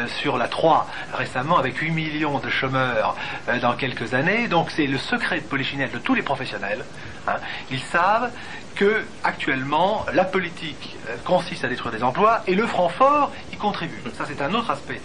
sur la 3 récemment avec 8 millions de chômeurs dans quelques années. Donc c'est le secret de Polichinelle de tous les professionnels. Hein. Ils savent que actuellement la politique consiste à détruire des emplois et le franc fort y contribue. Ça c'est un autre aspect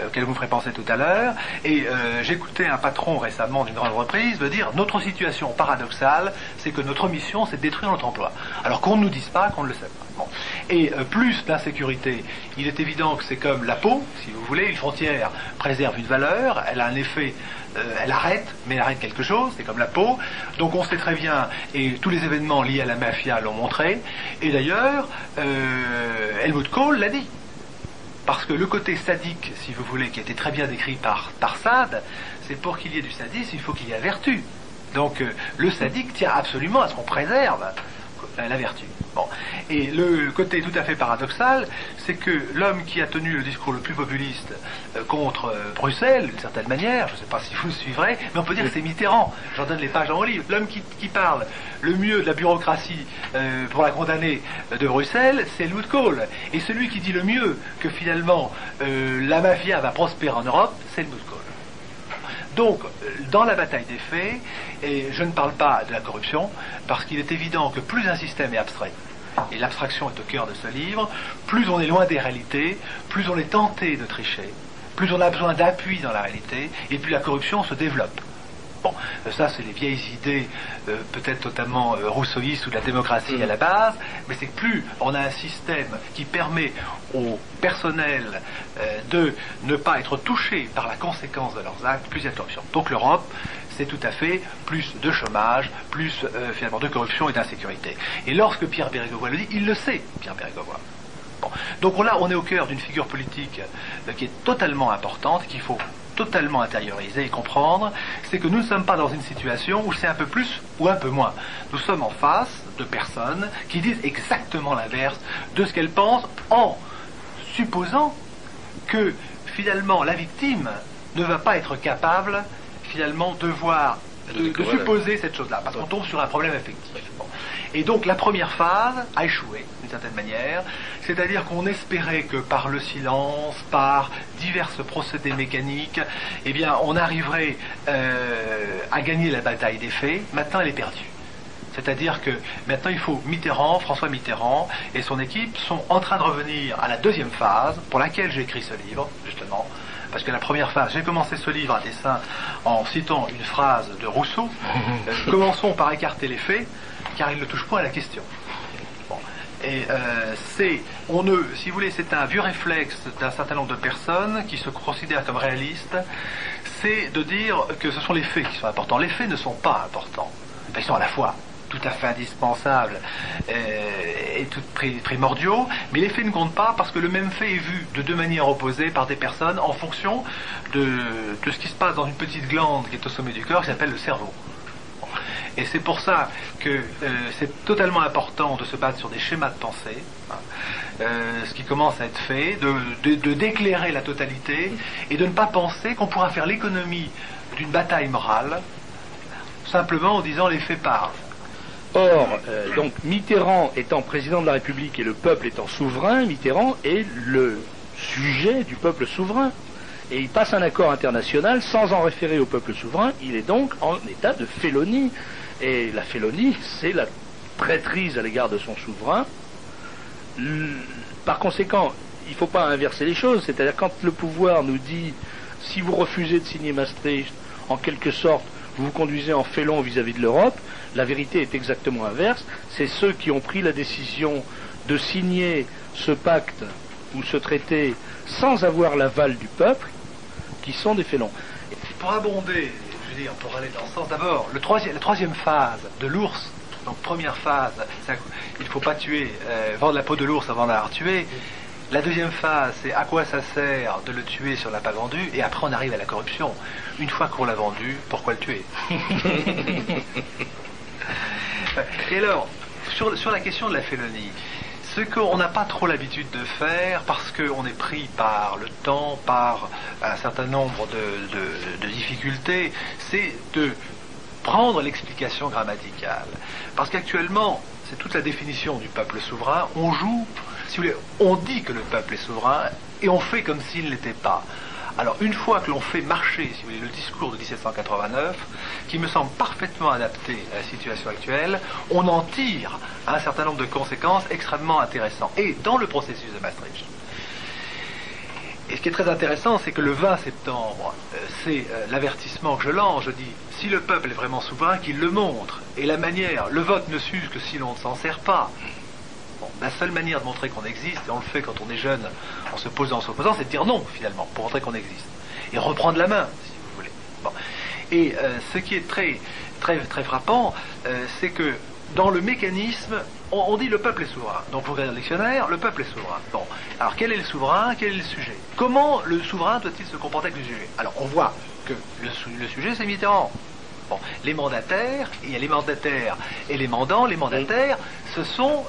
auquel vous me ferez penser tout à l'heure. Et j'écoutais un patron récemment d'une grande entreprise me dire: notre situation paradoxale, c'est que notre mission, c'est de détruire notre emploi. Alors qu'on ne nous dise pas, qu'on ne le sait pas. Bon. Et plus l'insécurité, il est évident que c'est comme la peau, si vous voulez, une frontière préserve une valeur, elle a un effet, elle arrête, mais elle arrête quelque chose, c'est comme la peau. Donc on sait très bien, et tous les événements liés à la mafia l'ont montré, et d'ailleurs, Helmut Kohl l'a dit. Parce que le côté sadique, si vous voulez, qui a été très bien décrit par Sade, c'est pour qu'il y ait du sadisme, il faut qu'il y ait vertu. Donc le sadique tient absolument à ce qu'on préserve la vertu. Bon. Et le côté tout à fait paradoxal, c'est que l'homme qui a tenu le discours le plus populiste contre Bruxelles, d'une certaine manière, je ne sais pas si vous le suivrez, mais on peut dire que c'est Mitterrand. J'en donne les pages dans mon livre. L'homme qui parle le mieux de la bureaucratie pour la condamner de Bruxelles, c'est Helmut Kohl. Et celui qui dit le mieux que finalement la mafia va prospérer en Europe, c'est Helmut Kohl. Donc, dans la bataille des faits, et je ne parle pas de la corruption, parce qu'il est évident que plus un système est abstrait, et l'abstraction est au cœur de ce livre, plus on est loin des réalités, plus on est tenté de tricher, plus on a besoin d'appui dans la réalité, et plus la corruption se développe. Bon, ça c'est les vieilles idées, peut-être totalement rousseauistes ou de la démocratie à la base, mais c'est que plus on a un système qui permet au personnel de ne pas être touché par la conséquence de leurs actes, plus il y a de corruption. Donc l'Europe, c'est tout à fait plus de chômage, plus finalement de corruption et d'insécurité. Et lorsque Pierre Bérégovoy le dit, il le sait, Pierre Bérégovoy. Bon. Donc là, on est au cœur d'une figure politique qui est totalement importante, qu'il faut totalement intérioriser et comprendre, c'est que nous ne sommes pas dans une situation où c'est un peu plus ou un peu moins. Nous sommes en face de personnes qui disent exactement l'inverse de ce qu'elles pensent en supposant que finalement la victime ne va pas être capable finalement de supposer cette chose-là, parce qu'on tombe sur un problème affectif. Bon. Et donc la première phase a échoué, d'une certaine manière, c'est-à-dire qu'on espérait que par le silence, par divers procédés mécaniques, eh bien on arriverait à gagner la bataille des faits. Maintenant elle est perdue. C'est-à-dire que maintenant il faut François Mitterrand et son équipe sont en train de revenir à la deuxième phase, pour laquelle j'ai écrit ce livre, justement. Parce que la première phase, j'ai commencé ce livre à dessein en citant une phrase de Rousseau. Commençons par écarter les faits, car ils ne touchent point à la question. Bon. Et si vous voulez, c'est un vieux réflexe d'un certain nombre de personnes qui se considèrent comme réalistes, c'est de dire que ce sont les faits qui sont importants. Les faits ne sont pas importants. Ils sont à la fois tout à fait indispensables et tout primordiaux, mais les faits ne comptent pas parce que le même fait est vu de deux manières opposées par des personnes en fonction de ce qui se passe dans une petite glande qui est au sommet du corps qui s'appelle le cerveau. Et c'est pour ça que c'est totalement important de se battre sur des schémas de pensée, ce qui commence à être fait, de d'éclairer la totalité et de ne pas penser qu'on pourra faire l'économie d'une bataille morale simplement en disant les faits parlent. Or, donc Mitterrand étant président de la République et le peuple étant souverain, Mitterrand est le sujet du peuple souverain. Et il passe un accord international sans en référer au peuple souverain. Il est donc en état de félonie. Et la félonie, c'est la traîtrise à l'égard de son souverain. Par conséquent, il ne faut pas inverser les choses. C'est-à-dire quand le pouvoir nous dit si vous refusez de signer Maastricht, en quelque sorte, vous vous conduisez en félon vis-à-vis de l'Europe, la vérité est exactement inverse. C'est ceux qui ont pris la décision de signer ce pacte ou ce traité sans avoir l'aval du peuple qui sont des félons. Pour abonder, je veux dire, pour aller dans ce sens, d'abord, la troisième phase de l'ours, donc première phase, il ne faut pas tuer, vendre la peau de l'ours avant d'avoir tué. La deuxième phase, c'est à quoi ça sert de le tuer si on ne l'a pas vendu, et après on arrive à la corruption. Une fois qu'on l'a vendu, pourquoi le tuer? Et alors, sur la question de la félonie, ce qu'on n'a pas trop l'habitude de faire, parce qu'on est pris par le temps, par un certain nombre de difficultés, c'est de prendre l'explication grammaticale. Parce qu'actuellement, c'est toute la définition du peuple souverain, on joue, si vous voulez, on dit que le peuple est souverain, et on fait comme s'il ne l'était pas. Alors, une fois que l'on fait marcher, si vous voulez, le discours de 1789, qui me semble parfaitement adapté à la situation actuelle, on en tire un certain nombre de conséquences extrêmement intéressantes. Et dans le processus de Maastricht. Et ce qui est très intéressant, c'est que le 20 septembre, c'est l'avertissement que je lance. Je dis, si le peuple est vraiment souverain, qu'il le montre. Et la manière, le vote ne s'use que si l'on ne s'en sert pas. Bon, la seule manière de montrer qu'on existe, et on le fait quand on est jeune, en se posant, en s'opposant, c'est de dire non, finalement, pour montrer qu'on existe. Et reprendre la main, si vous voulez. Bon. Et ce qui est très, très, très frappant, c'est que dans le mécanisme, on dit le peuple est souverain. Donc vous regardez le dictionnaire, le peuple est souverain. Bon. Alors quel est le souverain, quel est le sujet? Comment le souverain doit-il se comporter avec le sujet? Alors on voit que le sujet c'est Mitterrand. Bon, les mandataires, il y a les mandataires et les mandants. Les mandataires, ce sont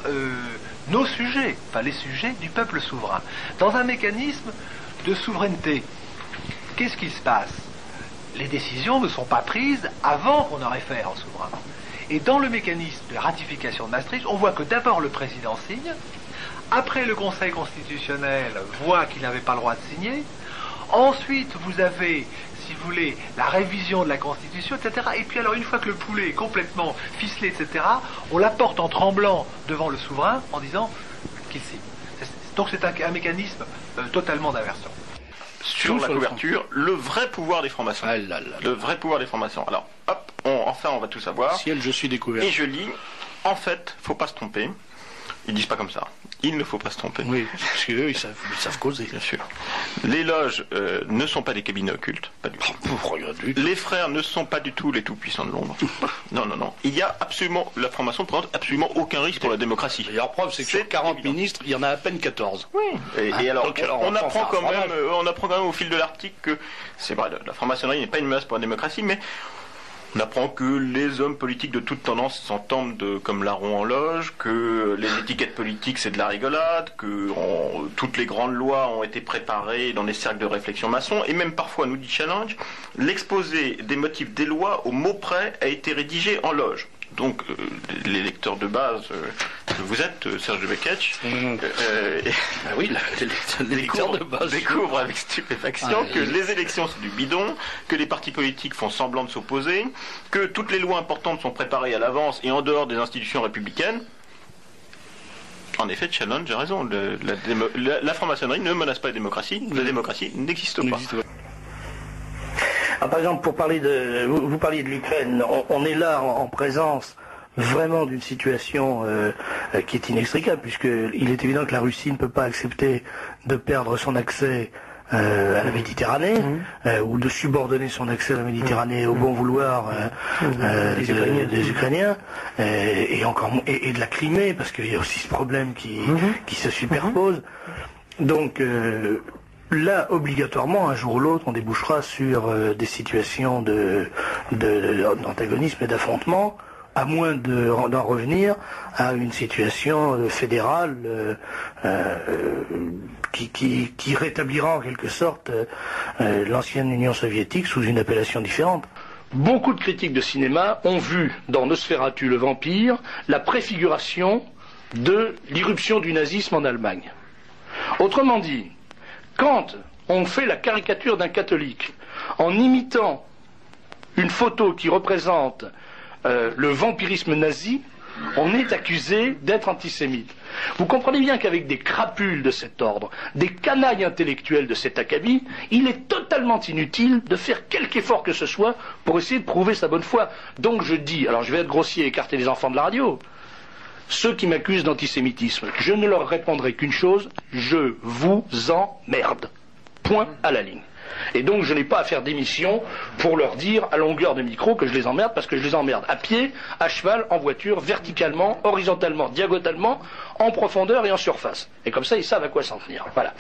nos sujets, enfin les sujets du peuple souverain. Dans un mécanisme de souveraineté, qu'est-ce qui se passe? Les décisions ne sont pas prises avant qu'on ait réfère au souverain. Et dans le mécanisme de ratification de Maastricht, on voit que d'abord le président signe, après le Conseil constitutionnel voit qu'il n'avait pas le droit de signer, ensuite vous avez, si vous voulez, la révision de la Constitution, etc. Et puis alors une fois que le poulet est complètement ficelé, etc., on l'apporte en tremblant devant le souverain en disant qu'il signe. Donc c'est un mécanisme totalement d'inversion. Sur la couverture, le vrai pouvoir des francs-maçons. Ah là là. Le vrai pouvoir des francs-maçons. Alors, hop, enfin on va tout savoir. Ciel, je suis découvert. Et je lis, en fait, faut pas se tromper. Ils disent pas comme ça. Il ne faut pas se tromper. Oui, parce qu'eux, ils savent causer. Bien sûr. Les loges ne sont pas des cabinets occultes. Pas du tout. Les frères ne sont pas du tout les tout-puissants de l'ombre. Non, non, non. Il y a absolument, la franc-maçon ne présente absolument aucun risque pour la démocratie. La preuve, c'est que sur 40 ministres, il y en a à peine 14. Oui. Et alors, on apprend quand même au fil de l'article que, c'est vrai, la franc-maçonnerie n'est pas une menace pour la démocratie, mais on apprend que les hommes politiques de toute tendance s'entendent comme larrons en loge, que les étiquettes politiques c'est de la rigolade, que toutes les grandes lois ont été préparées dans les cercles de réflexion maçons, et même parfois, nous dit Challenge, l'exposé des motifs des lois au mot près a été rédigé en loge. Donc, les lecteurs de base que vous êtes, Serge de Beketch, oui, les lecteurs de base découvrent avec stupéfaction que les élections c'est du bidon, que les partis politiques font semblant de s'opposer, que toutes les lois importantes sont préparées à l'avance et en dehors des institutions républicaines. En effet, Challenge a raison. La franc-maçonnerie ne menace pas la démocratie. La démocratie n'existe pas. Ah, par exemple, pour parler vous parliez de l'Ukraine, on est là en présence vraiment d'une situation qui est inextricable, puisqu'il est évident que la Russie ne peut pas accepter de perdre son accès à la Méditerranée, ou de subordonner son accès à la Méditerranée au bon vouloir des Ukrainiens, et de la Crimée, parce qu'il y a aussi ce problème qui se superpose. Donc, là, obligatoirement, un jour ou l'autre, on débouchera sur des situations d'antagonisme et d'affrontement, à moins d'en revenir à une situation fédérale qui rétablira en quelque sorte l'ancienne Union soviétique sous une appellation différente. Beaucoup de critiques de cinéma ont vu dans Nosferatu le vampire la préfiguration de l'irruption du nazisme en Allemagne. Autrement dit, quand on fait la caricature d'un catholique en imitant une photo qui représente le vampirisme nazi, on est accusé d'être antisémite. Vous comprenez bien qu'avec des crapules de cet ordre, des canailles intellectuels de cet acabit, il est totalement inutile de faire quelque effort que ce soit pour essayer de prouver sa bonne foi. Donc je dis, alors je vais être grossier et écarter les enfants de la radio, ceux qui m'accusent d'antisémitisme, je ne leur répondrai qu'une chose, je vous emmerde. Point à la ligne. Et donc je n'ai pas à faire d'émission pour leur dire à longueur de micro que je les emmerde, parce que je les emmerde à pied, à cheval, en voiture, verticalement, horizontalement, diagonalement, en profondeur et en surface. Et comme ça, ils savent à quoi s'en tenir. Voilà.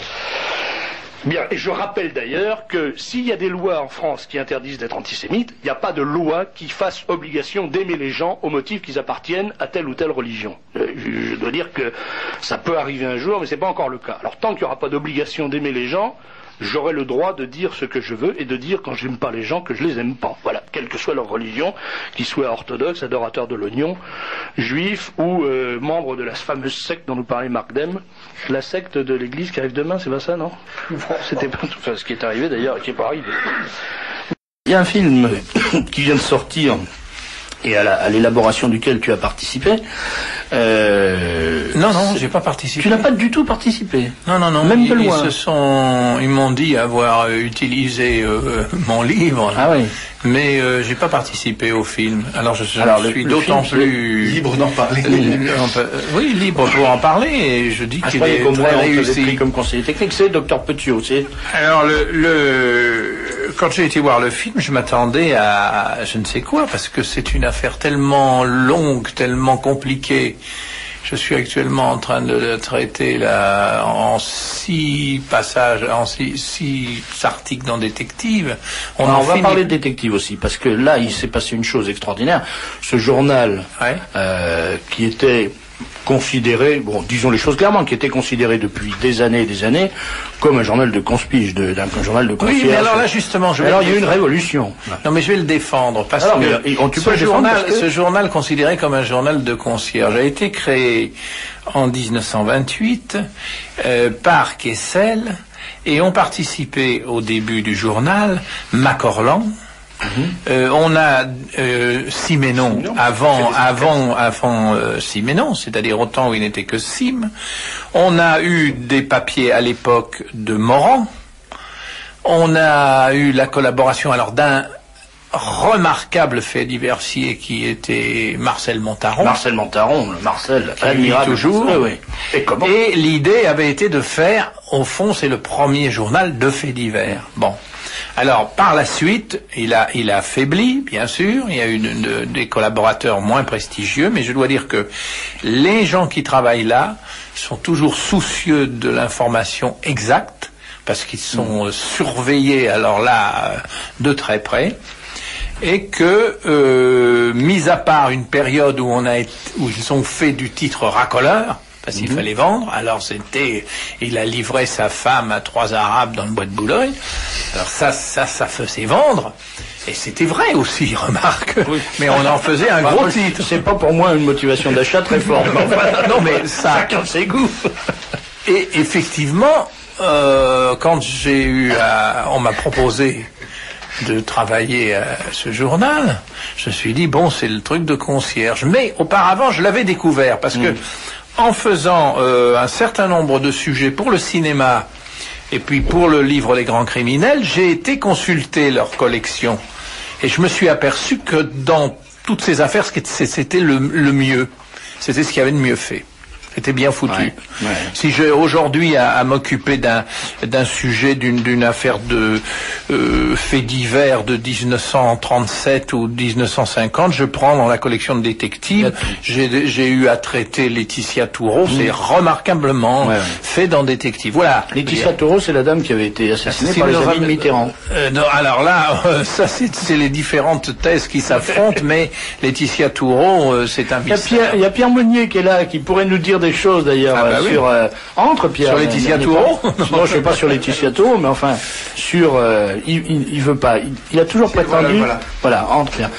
Bien, et je rappelle d'ailleurs que s'il y a des lois en France qui interdisent d'être antisémite, il n'y a pas de loi qui fasse obligation d'aimer les gens au motif qu'ils appartiennent à telle ou telle religion. Je dois dire que ça peut arriver un jour, mais c'est pas encore le cas. Alors tant qu'il n'y aura pas d'obligation d'aimer les gens, j'aurai le droit de dire ce que je veux et de dire quand j'aime pas les gens que je les aime pas. Voilà, quelle que soit leur religion, qu'ils soient orthodoxes, adorateurs de l'oignon, juifs ou membres de la fameuse secte dont nous parlait Marc Dem, la secte de l'église qui arrive demain, c'est pas ça, non? C'était pas tout, enfin, ce qui est arrivé d'ailleurs, qui est pas arrivé. Il y a un film qui vient de sortir et à l'élaboration duquel tu as participé. Non, j'ai pas participé. Tu n'as pas du tout participé. Non. Même de loin. Ils m'ont dit avoir utilisé mon livre. Ah oui. Mais j'ai pas participé au film. Alors je suis d'autant plus libre d'en parler. Oui, libre pour en parler. Et je dis qu'il est très réussi. Comme conseiller technique, c'est Dr Petiot, c'est. Alors quand j'ai été voir le film, je m'attendais à je ne sais quoi, parce que c'est une affaire tellement longue, tellement compliquée, Je suis actuellement en train de le traiter là en 6 passages, en 6 articles dans Détective. On va parler de Détective aussi, parce que là, il s'est passé une chose extraordinaire. Ce journal, qui était considéré, bon, disons les choses clairement, qui était considéré depuis des années comme un journal de conspige, un journal de concierge. Oui, mais alors là, justement, il y a eu une révolution. Non, mais je vais le défendre, parce que ce journal considéré comme un journal de concierge a été créé en 1928 par Kessel, et ont participé au début du journal Macorlan. On a Siménon avant Siménon, c'est-à-dire au temps où il n'était que Sim. On a eu des papiers à l'époque de Morand. On a eu la collaboration alors d'un remarquable fait diversier qui était Marcel Montaron. Marcel, admirable toujours. Oui. Et l'idée avait été de faire, au fond, c'est le premier journal de faits divers. Bon. Alors, par la suite, il a affaibli, bien sûr. Il y a eu des collaborateurs moins prestigieux, mais je dois dire que les gens qui travaillent là sont toujours soucieux de l'information exacte, parce qu'ils sont surveillés, alors là, de très près. Et que, mis à part une période où ils ont fait du titre racoleur, parce qu'il fallait vendre, alors il a livré sa femme à 3 Arabes dans le bois de Boulogne, alors ça faisait vendre, et c'était vrai aussi, remarque, mais on en faisait un gros titre. C'est pas pour moi une motivation d'achat très forte, non mais ça... Chacun ses goûts. Et effectivement, quand on m'a proposé de travailler à ce journal, je me suis dit, bon, c'est le truc de concierge, mais auparavant, je l'avais découvert, parce que en faisant un certain nombre de sujets pour le cinéma et puis pour le livre Les Grands Criminels, j'ai été consulter leur collection. Et je me suis aperçu que dans toutes ces affaires, c'était le mieux. C'était ce qu'il y avait de mieux fait. C'était bien foutu. Si j'ai aujourd'hui à m'occuper d'un sujet, d'une affaire de faits divers de 1937 ou 1950, je prends dans la collection de détectives. J'ai eu à traiter Laetitia Toureau, c'est remarquablement fait dans Détective. Voilà. Laetitia Toureau, c'est la dame qui avait été assassinée par les amis de Mitterrand. Non, alors là, ça c'est les différentes thèses qui s'affrontent, mais Laetitia Toureau, c'est un mystère. Il y a Pierre Meunier qui est là, qui pourrait nous dire des choses d'ailleurs sur entre Pierre. Sur Laetitia Toureau. Non, je sais pas sur Laetitia Toureau, mais enfin sur il veut pas. Il a toujours prétendu. Voilà, entre Pierre.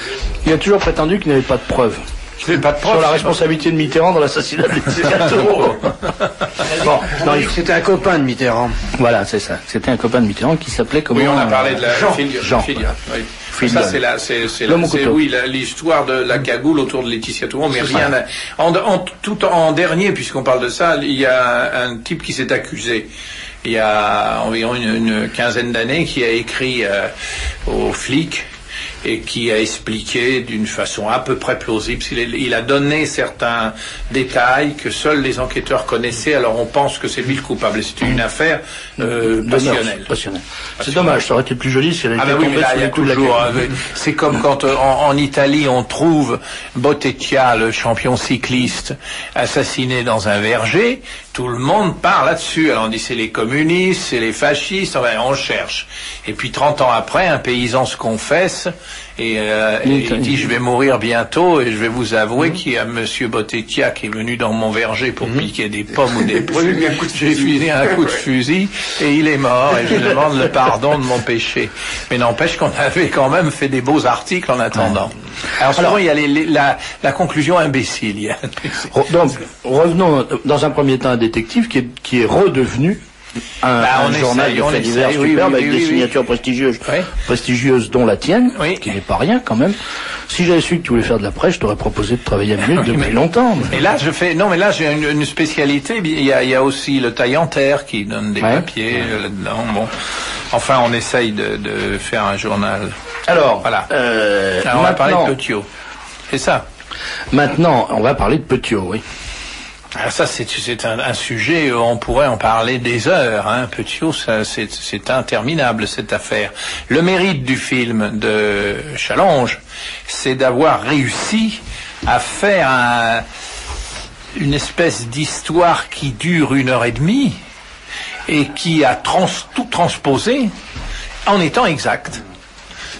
Il a toujours prétendu qu'il n'avait pas de preuves. Sur la responsabilité de Mitterrand dans l'assassinat de Laetitia Toureau. Bon, c'était un copain de Mitterrand. Voilà, c'est ça. C'était un copain de Mitterrand qui s'appelait comment? Oui, on a parlé de la Jean. Ça, c'est l'histoire de la cagoule autour de Laetitia Toureau, mais rien. En dernier, puisqu'on parle de ça, il y a un type qui s'est accusé. Il y a environ une quinzaine d'années, qui a écrit aux flics et qui a expliqué d'une façon à peu près plausible. Il a donné certains détails que seuls les enquêteurs connaissaient, alors on pense que c'est lui le coupable. C'était une affaire passionnelle. C'est dommage, ça aurait été plus joli si elle avait été tombée sur les coups de la gueule. C'est comme quand en Italie on trouve Bottecchia, le champion cycliste, assassiné dans un verger. Tout le monde part là-dessus. Alors on dit c'est les communistes, c'est les fascistes, enfin, on cherche. Et puis 30 ans après, un paysan se confesse et il dit je vais mourir bientôt et je vais vous avouer qu'il y a monsieur Bottecchia qui est venu dans mon verger pour piquer des pommes ou des prunes. J'ai filé un coup de fusil et il est mort et je demande le pardon de mon péché. Mais n'empêche qu'on avait quand même fait des beaux articles en attendant. Alors souvent il y a la conclusion imbécile. Donc revenons dans un premier temps à Détective qui est redevenu un journal de faits divers superbe avec des signatures prestigieuses dont la tienne, qui n'est pas rien quand même. Si j'avais su que tu voulais faire de la presse, je t'aurais proposé de travailler à Minute depuis longtemps. Et là j'ai une spécialité. Il y a aussi le taille en terre qui donne des papiers là-dedans. Bon, enfin on essaye de faire un journal. Alors, voilà. Alors, on va parler de Petiot. C'est ça. Maintenant, on va parler de Petiot, oui. Alors ça, c'est un sujet, on pourrait en parler des heures. Petiot, c'est interminable, cette affaire. Le mérite du film de Challonge, c'est d'avoir réussi à faire une espèce d'histoire qui dure 1h30 et qui a tout transposé en étant exact.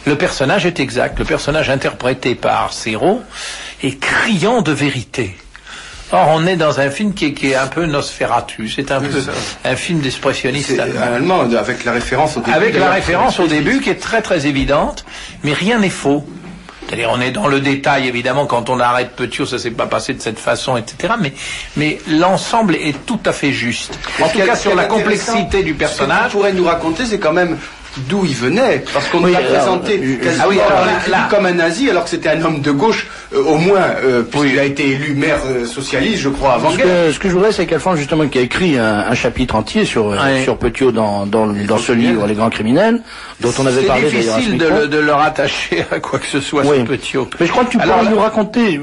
Le personnage est exact. Le personnage interprété par Serrault est criant de vérité. Or, on est dans un film qui est un peu Nosferatu. C'est un peu un film d'expressionniste allemand, avec la référence au début. Avec la référence au début qui est très très évidente, mais rien n'est faux. C'est-à-dire, on est dans le détail, évidemment, quand on arrête Petiot, ça s'est pas passé de cette façon, etc. Mais l'ensemble est tout à fait juste. En tout cas, sur la complexité du personnage. Ce que vous pourrez nous raconter, c'est quand même d'où il venait, parce qu'on nous l'a présenté quasiment comme un nazi, alors que c'était un homme de gauche, au moins, puisqu'il a été élu maire socialiste, je crois, avant-guerre. Ce que je voudrais, c'est qu'Alphonse, justement, qui a écrit un chapitre entier sur Petiot dans ce livre, Les Grands Criminels, dont on avait parlé d'ailleurs. C'est difficile de le rattacher à quoi que ce soit, ce Petiot. Mais je crois que tu pourrais nous raconter.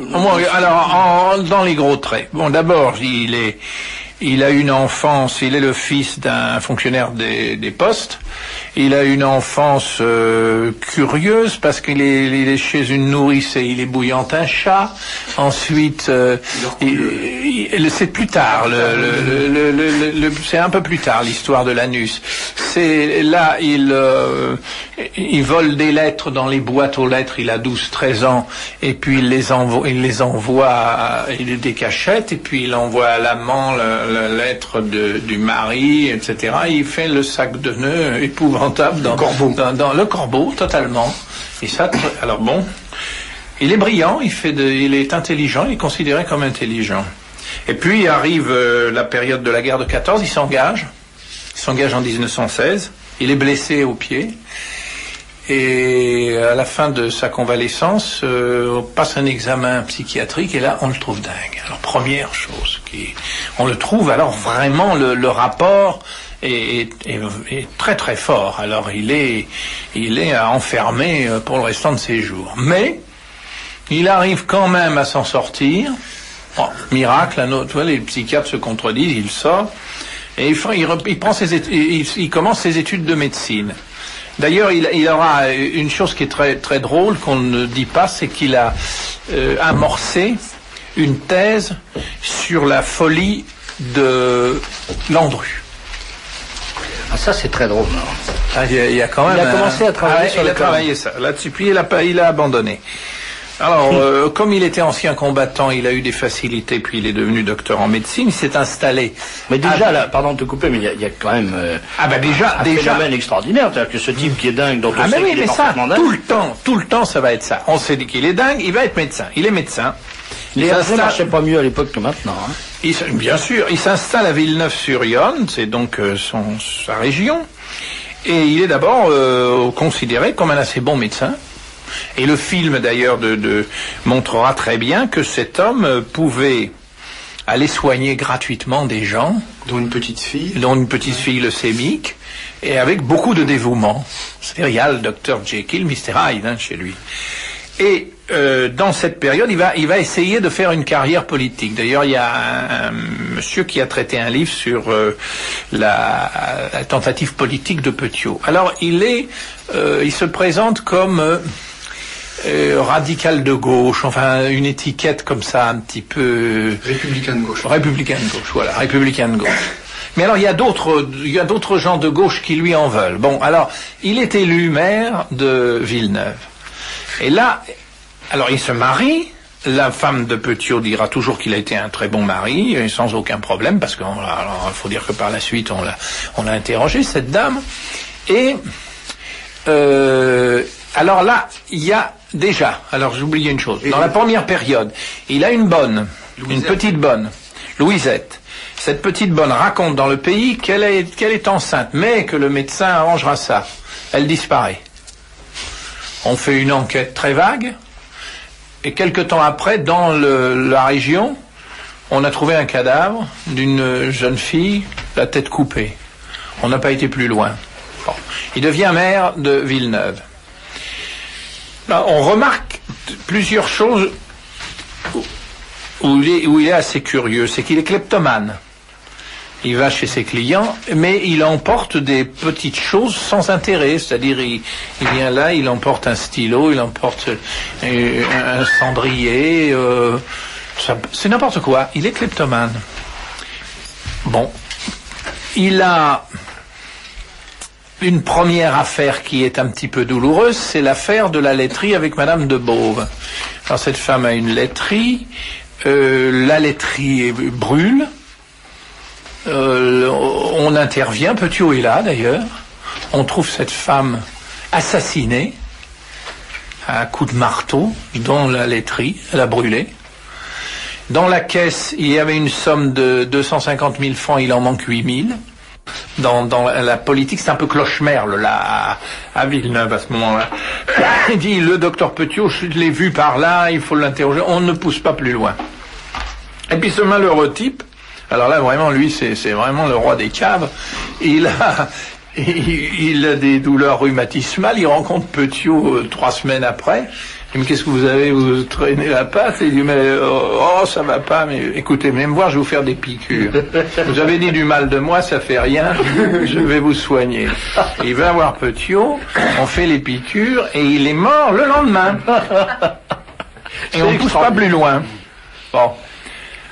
Dans les gros traits. Bon, d'abord, il a une enfance, il est le fils d'un fonctionnaire des postes. Il a une enfance curieuse parce qu'il est chez une nourrice et il est bouillant un chat. Ensuite, c'est plus tard. C'est un peu plus tard l'histoire de l'anus. C'est là il vole des lettres dans les boîtes aux lettres. Il a 12-13 ans et puis il les envoie, il des cachettes et puis il envoie à l'amant la lettre du mari, etc. Il fait le sac de nœuds épouvantable dans le corbeau, totalement. Et ça, alors bon, il est brillant, il est intelligent, il est considéré comme intelligent. Et puis arrive la période de la guerre de 14, il s'engage en 1916, il est blessé au pied. Et à la fin de sa convalescence, on passe un examen psychiatrique et là, on le trouve dingue. Alors, première chose, on le trouve, alors vraiment, le rapport est très très fort. Alors, il est enfermé pour le restant de ses jours. Mais, il arrive quand même à s'en sortir. Oh, miracle, les psychiatres se contredisent, il sort. Et il commence ses études de médecine. D'ailleurs, il aura une chose qui est très très drôle qu'on ne dit pas, c'est qu'il a amorcé une thèse sur la folie de Landru. Ah, ça c'est très drôle. Il a quand même. Il a commencé à travailler sur il a travaillé ça là-dessus, puis il a abandonné. Alors, comme il était ancien combattant, il a eu des facilités, puis il est devenu docteur en médecine, il s'est installé. Mais déjà, là, pardon de te couper, mais il y a quand même un phénomène extraordinaire, c'est-à-dire que ce type qui est dingue, dont on sait qu'il est parfaitement dingue. Tout le temps, ça va être ça. On s'est dit qu'il est dingue, il va être médecin. Il est médecin. Les Français marchaient pas mieux à l'époque que maintenant. Bien sûr, il s'installe à Villeneuve-sur-Yonne, c'est donc sa région, et il est d'abord considéré comme un assez bon médecin. Et le film d'ailleurs montrera très bien que cet homme pouvait aller soigner gratuitement des gens, dont une petite fille leucémique, et avec beaucoup de dévouement. C'est-à-dire il y a le docteur Jekyll, Mr. Hyde chez lui. Et dans cette période, il va essayer de faire une carrière politique. D'ailleurs, il y a un monsieur qui a traité un livre sur la tentative politique de Petiot. Alors, il se présente comme radical de gauche, enfin une étiquette comme ça un petit peu républicain de gauche, voilà, républicain de gauche. Mais alors il y a d'autres gens de gauche qui lui en veulent. Bon, alors il est élu maire de Villeneuve. Et là, alors il se marie. La femme de Petiot dira toujours qu'il a été un très bon mari, et sans aucun problème, parce qu'il faut dire que par la suite on l'a interrogé, cette dame. Et alors là, il y a déjà, alors j'ai oublié une chose, dans la première période, il a une petite bonne, Louisette. Cette petite bonne raconte dans le pays qu'elle est enceinte, mais que le médecin arrangera ça. Elle disparaît. On fait une enquête très vague, et quelque temps après, dans la région, on a trouvé un cadavre d'une jeune fille, la tête coupée. On n'a pas été plus loin. Bon. Il devient maire de Villeneuve. Là, on remarque plusieurs choses où il est assez curieux. C'est qu'il est kleptomane. Il va chez ses clients, mais il emporte des petites choses sans intérêt. C'est-à-dire, il vient là, il emporte un stylo, il emporte un cendrier, C'est n'importe quoi. Il est kleptomane. Bon. Il a une première affaire qui est un petit peu douloureuse, c'est l'affaire de la laiterie avec Madame de Beauve. Alors cette femme a une laiterie, la laiterie brûle, on intervient, Petiot est là d'ailleurs, on trouve cette femme assassinée à coups de marteau dans la laiterie, elle a brûlé. Dans la caisse, il y avait une somme de 250 000 francs, il en manque 8 000. Dans la politique, c'est un peu cloche-merle, là, à Villeneuve, à ce moment-là. Il dit, le docteur Petiot, je l'ai vu par là, il faut l'interroger, on ne pousse pas plus loin. Et puis ce malheureux type, alors là, vraiment, lui, c'est vraiment le roi des caves, il a des douleurs rhumatismales, il rencontre Petiot 3 semaines après. Il dit, mais qu'est-ce que vous avez, vous traînez la patte? Il dit, mais ça va pas, mais écoutez, venez me voir, je vais vous faire des piqûres. Vous avez dit du mal de moi, ça fait rien, je vais vous soigner. Il va voir Petiot, on fait les piqûres, et il est mort le lendemain. Et on ne pousse pas plus loin. Bon.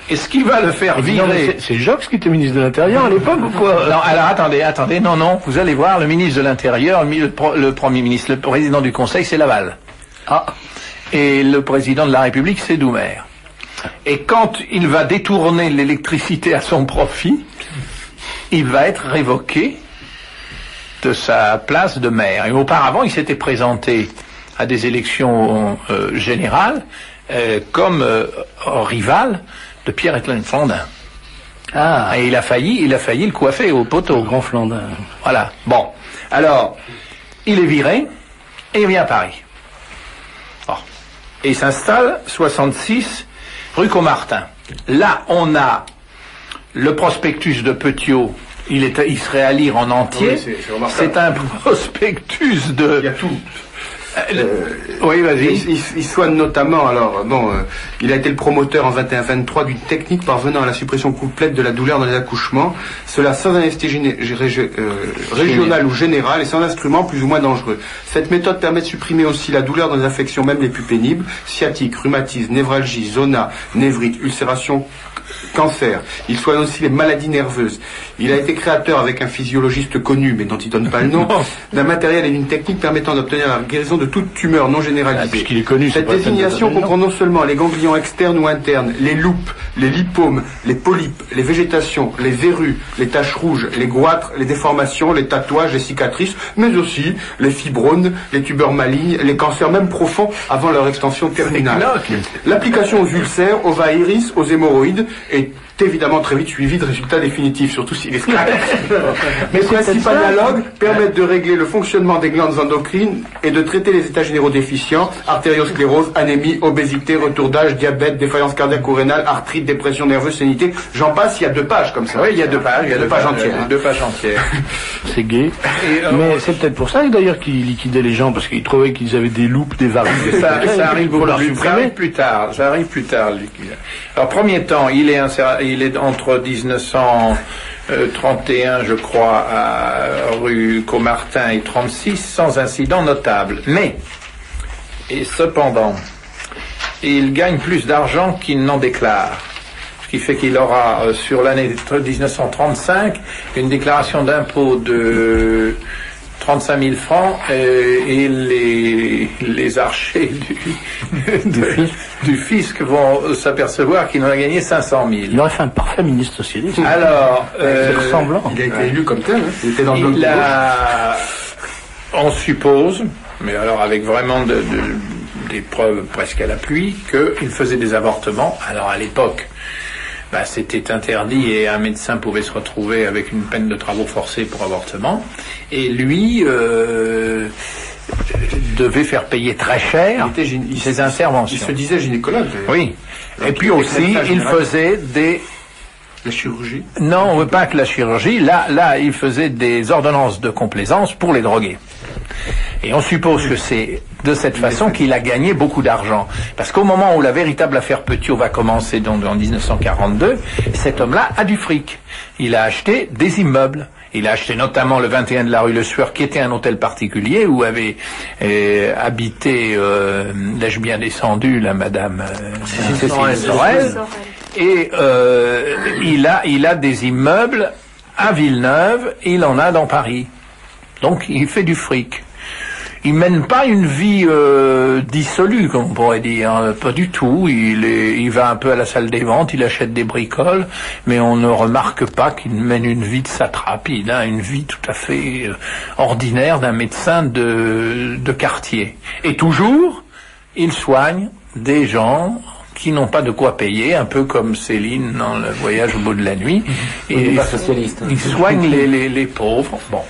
Est-ce qu'il va le faire virer? C'est Jox qui était ministre de l'Intérieur à l'époque ou quoi? Non, alors attendez, non, vous allez voir, le ministre de l'Intérieur, le Premier ministre, le président du Conseil, c'est Laval. Ah. Et le président de la République, c'est Doumer. Et quand il va détourner l'électricité à son profit, il va être révoqué de sa place de maire. Et auparavant, il s'était présenté à des élections générales comme rival de Pierre-Étienne Flandin. Ah. Et il a failli le coiffer au poteau. Grand Flandin. Voilà. Bon. Alors, il est viré et il vient à Paris. Et il s'installe 66 rue Caumartin. Là, on a le prospectus de Petiot. Il serait à lire en entier. Oui, c'est un prospectus de... Il y a tout. Oui, vas-y. Il soigne notamment, il a été le promoteur en 21-23 d'une technique parvenant à la suppression complète de la douleur dans les accouchements, cela sans anesthésie régionale ou générale et sans instrument plus ou moins dangereux. Cette méthode permet de supprimer aussi la douleur dans les affections même les plus pénibles, sciatique, rhumatisme, névralgie, zona, névrite, ulcération, cancer. Il soigne aussi les maladies nerveuses. Il a été créateur, avec un physiologiste connu, mais dont il ne donne pas le nom, d'un matériel et d'une technique permettant d'obtenir la guérison de toute tumeur non généralisée. Puisqu'il est connu, cette désignation comprend non seulement les ganglions externes ou internes, les loupes, les lipomes, les polypes, les végétations, les verrues, les taches rouges, les goitres, les déformations, les tatouages, les cicatrices, mais aussi les fibromes, les tumeurs malignes, les cancers même profonds avant leur extension terminale. L'application aux ulcères, aux vas iris, aux hémorroïdes est évidemment très vite suivi de résultats définitifs, surtout s'il est scalaire. Mais ces principes analogues permettent de régler le fonctionnement des glandes endocrines et de traiter les états généraux déficients, artériosclérose, anémie, obésité, retour d'âge, diabète, défaillance cardiaque ou rénale, arthrite, dépression nerveuse, sénité. J'en passe, il y a 2 pages comme ça. Oui, il y a 2 pages, entières. 2 pages entières. C'est gai. Mais c'est peut-être pour ça d'ailleurs qu'il liquidait les gens, parce qu'il trouvait qu'ils avaient des loupes, des varices. Ça arrive plus tard. Alors, premier temps, il est entre 1931, je crois, à rue Caumartin et 36, sans incident notable. Et cependant, il gagne plus d'argent qu'il n'en déclare. Ce qui fait qu'il aura, sur l'année 1935, une déclaration d'impôt de 35 000 francs et les archers du fisc vont s'apercevoir qu'il en a gagné 500 000. Il aurait fait un parfait ministre socialiste. Alors, c'est ressemblant. Il a été élu comme tel. Il était dans le bloc de gauche. On suppose, mais alors avec vraiment des preuves presque à l'appui, qu'il faisait des avortements. Alors à l'époque, c'était interdit et un médecin pouvait se retrouver avec une peine de travaux forcés pour avortement. Et lui devait faire payer très cher ses interventions. Il se disait gynécologue. Oui. Et puis aussi, il faisait la chirurgie? Non, pas que la chirurgie. Là, il faisait des ordonnances de complaisance pour les drogués. Et on suppose que c'est de cette façon qu'il a gagné beaucoup d'argent. Parce qu'au moment où la véritable affaire Petiot va commencer, donc en 1942, cet homme-là a du fric. Il a acheté des immeubles. Il a acheté notamment le 21 de la rue Le Sueur, qui était un hôtel particulier où avait habité, l'ai-je bien descendu, la madame Cécile Sorel. Et il a des immeubles à Villeneuve, et il en a dans Paris. Donc il fait du fric. Il mène pas une vie dissolue, comme on pourrait dire, pas du tout. Il va un peu à la salle des ventes, il achète des bricoles, mais on ne remarque pas qu'il mène une vie de satrape. Il a une vie tout à fait ordinaire d'un médecin de quartier. Et toujours, il soigne des gens qui n'ont pas de quoi payer, un peu comme Céline dans Le Voyage au bout de la nuit. Et il soigne les pauvres. Bon.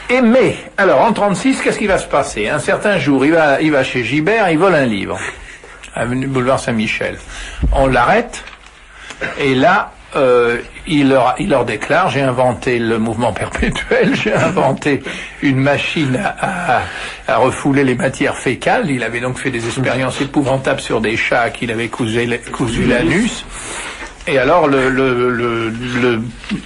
Mais, alors, en 36, qu'est-ce qui va se passer? Un certain jour, il va chez Gibert, il vole un livre. Avenue Boulevard Saint-Michel. On l'arrête, et là, il leur déclare, j'ai inventé le mouvement perpétuel, j'ai inventé une machine à refouler les matières fécales. Il avait donc fait des expériences épouvantables sur des chats qu'il avait cousu l'anus. Et alors le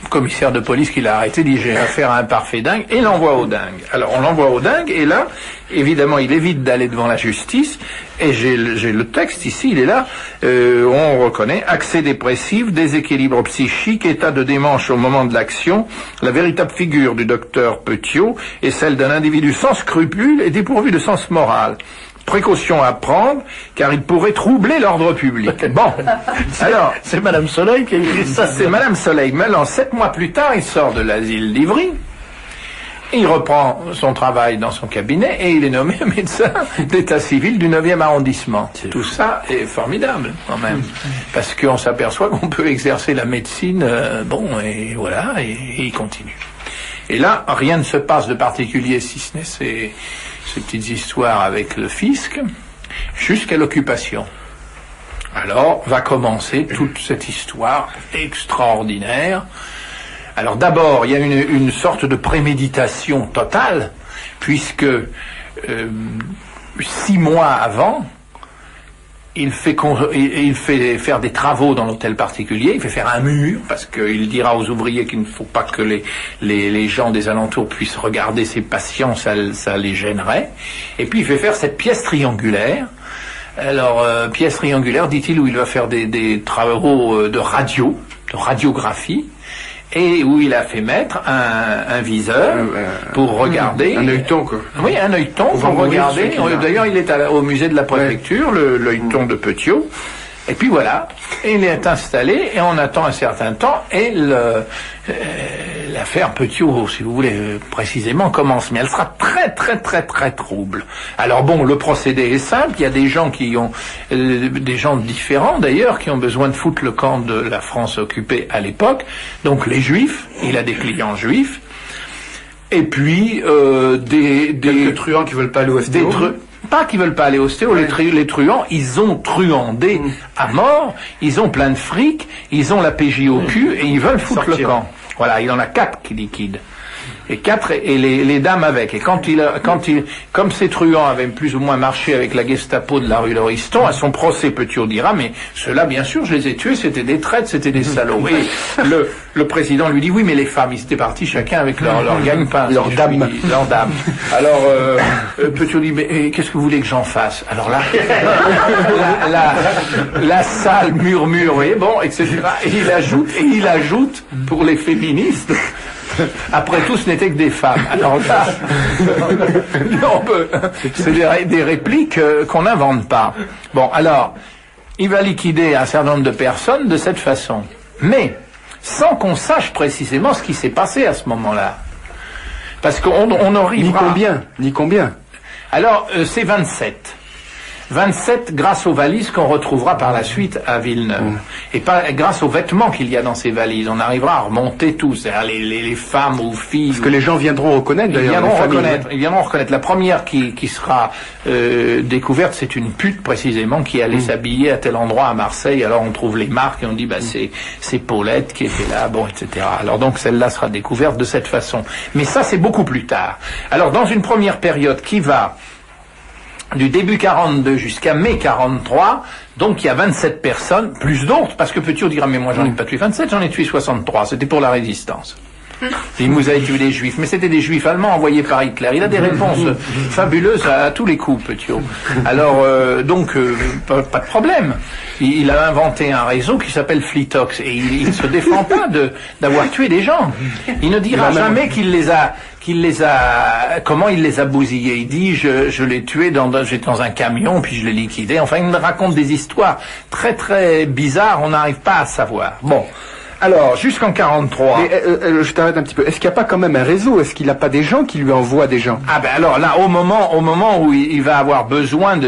commissaire de police qui l'a arrêté dit j'ai affaire à un parfait dingue et l'envoie au dingue. Alors on l'envoie au dingue et là, évidemment, il évite d'aller devant la justice et j'ai le texte ici, il est là, on reconnaît accès dépressif, déséquilibre psychique, état de démence au moment de l'action. La véritable figure du docteur Petiot est celle d'un individu sans scrupules et dépourvu de sens moral. Précaution à prendre, car il pourrait troubler l'ordre public. Bon, alors... C'est Madame Soleil qui a écrit ça. C'est Madame Soleil. Maintenant, 7 mois plus tard, il sort de l'asile d'Ivry, il reprend son travail dans son cabinet, et il est nommé médecin d'état civil du 9e arrondissement. Tout ça est formidable, quand même, parce qu'on s'aperçoit qu'on peut exercer la médecine, et voilà, et il continue. Et là, rien ne se passe de particulier, si ce n'est ces petites histoires avec le fisc, jusqu'à l'occupation. Alors, va commencer toute cette histoire extraordinaire. Alors d'abord, il y a une sorte de préméditation totale, puisque 6 mois avant, il fait faire des travaux dans l'hôtel particulier, il fait faire un mur, parce qu'il dira aux ouvriers qu'il ne faut pas que les gens des alentours puissent regarder ses patients, ça les gênerait. Et puis il fait faire cette pièce triangulaire. Alors, pièce triangulaire, dit-il, où il va faire des travaux de radiographie, et où il a fait mettre un viseur pour regarder. Un œilleton, quoi. Oui, un œilleton pour regarder. D'ailleurs, il est au musée de la préfecture, l'œilleton de Petiot. Et puis voilà, il est installé et on attend un certain temps et l'affaire Petiot, si vous voulez précisément, commence. Mais elle sera très très très très trouble. Alors bon, le procédé est simple. Il y a des gens des gens différents d'ailleurs, qui ont besoin de foutre le camp de la France occupée à l'époque. Donc les Juifs, il a des clients juifs. Et puis quelques truands qui veulent pas aller au STO. Pas qu'ils veulent pas aller au STO, les truands, ils ont truandé à mort, ils ont plein de fric, ils ont la PJ au cul et ils veulent foutre le camp. Voilà, il en a 4 qui liquident. Et 4 et les dames avec. Et comme ces truands avaient plus ou moins marché avec la Gestapo de la rue Lauriston, à son procès, Petiot dira, mais ceux-là, bien sûr, je les ai tués, c'était des traîtres, c'était des salauds. Et le président lui dit, oui, mais les femmes, ils étaient partis chacun avec leur gagne-pain. Leur dame. Alors, Petiot dit, mais qu'est-ce que vous voulez que j'en fasse? Alors là, la salle murmure, et bon, etc. Et il ajoute, pour les féministes, après tout, ce n'était que des femmes. Alors là, c'est des répliques qu'on n'invente pas. Bon, alors, il va liquider un certain nombre de personnes de cette façon. Mais, sans qu'on sache précisément ce qui s'est passé à ce moment-là. Parce qu'on arrivera... Ni combien. Alors, c'est 27. 27 grâce aux valises qu'on retrouvera par la suite à Villeneuve. Et pas grâce aux vêtements qu'il y a dans ces valises. On arrivera à remonter tout, c'est-à-dire les femmes ou filles. Parce que les gens viendront reconnaître d'ailleurs. Ils viendront reconnaître. La première qui sera découverte, c'est une pute précisément qui allait s'habiller à tel endroit à Marseille. Alors on trouve les marques et on dit c'est Paulette qui était là, bon, etc. Alors donc celle-là sera découverte de cette façon. Mais ça c'est beaucoup plus tard. Alors dans une première période qui va du début 42 jusqu'à mai 43, donc il y a 27 personnes, plus d'autres, parce que Petiot dira, mais moi j'en ai pas tué 27, j'en ai tué 63, c'était pour la résistance. vous avez tué des juifs, mais c'était des juifs allemands envoyés par Hitler. Il a des réponses fabuleuses à tous les coups, Petiot. Alors, pas de problème. Il a inventé un réseau qui s'appelle Flitox, et il ne se défend pas d'avoir tué des gens. Il ne dira jamais comment il les a bousillés. Il dit, je l'ai tué j'étais dans un camion, puis je l'ai liquidé. Enfin, il me raconte des histoires très très bizarres, on n'arrive pas à savoir. Bon. Alors, jusqu'en 43. Mais, je t'arrête un petit peu. Est-ce qu'il n'y a pas quand même un réseau? Est-ce qu'il n'a pas des gens qui lui envoient des gens? Ah ben alors là, au moment où il va avoir besoin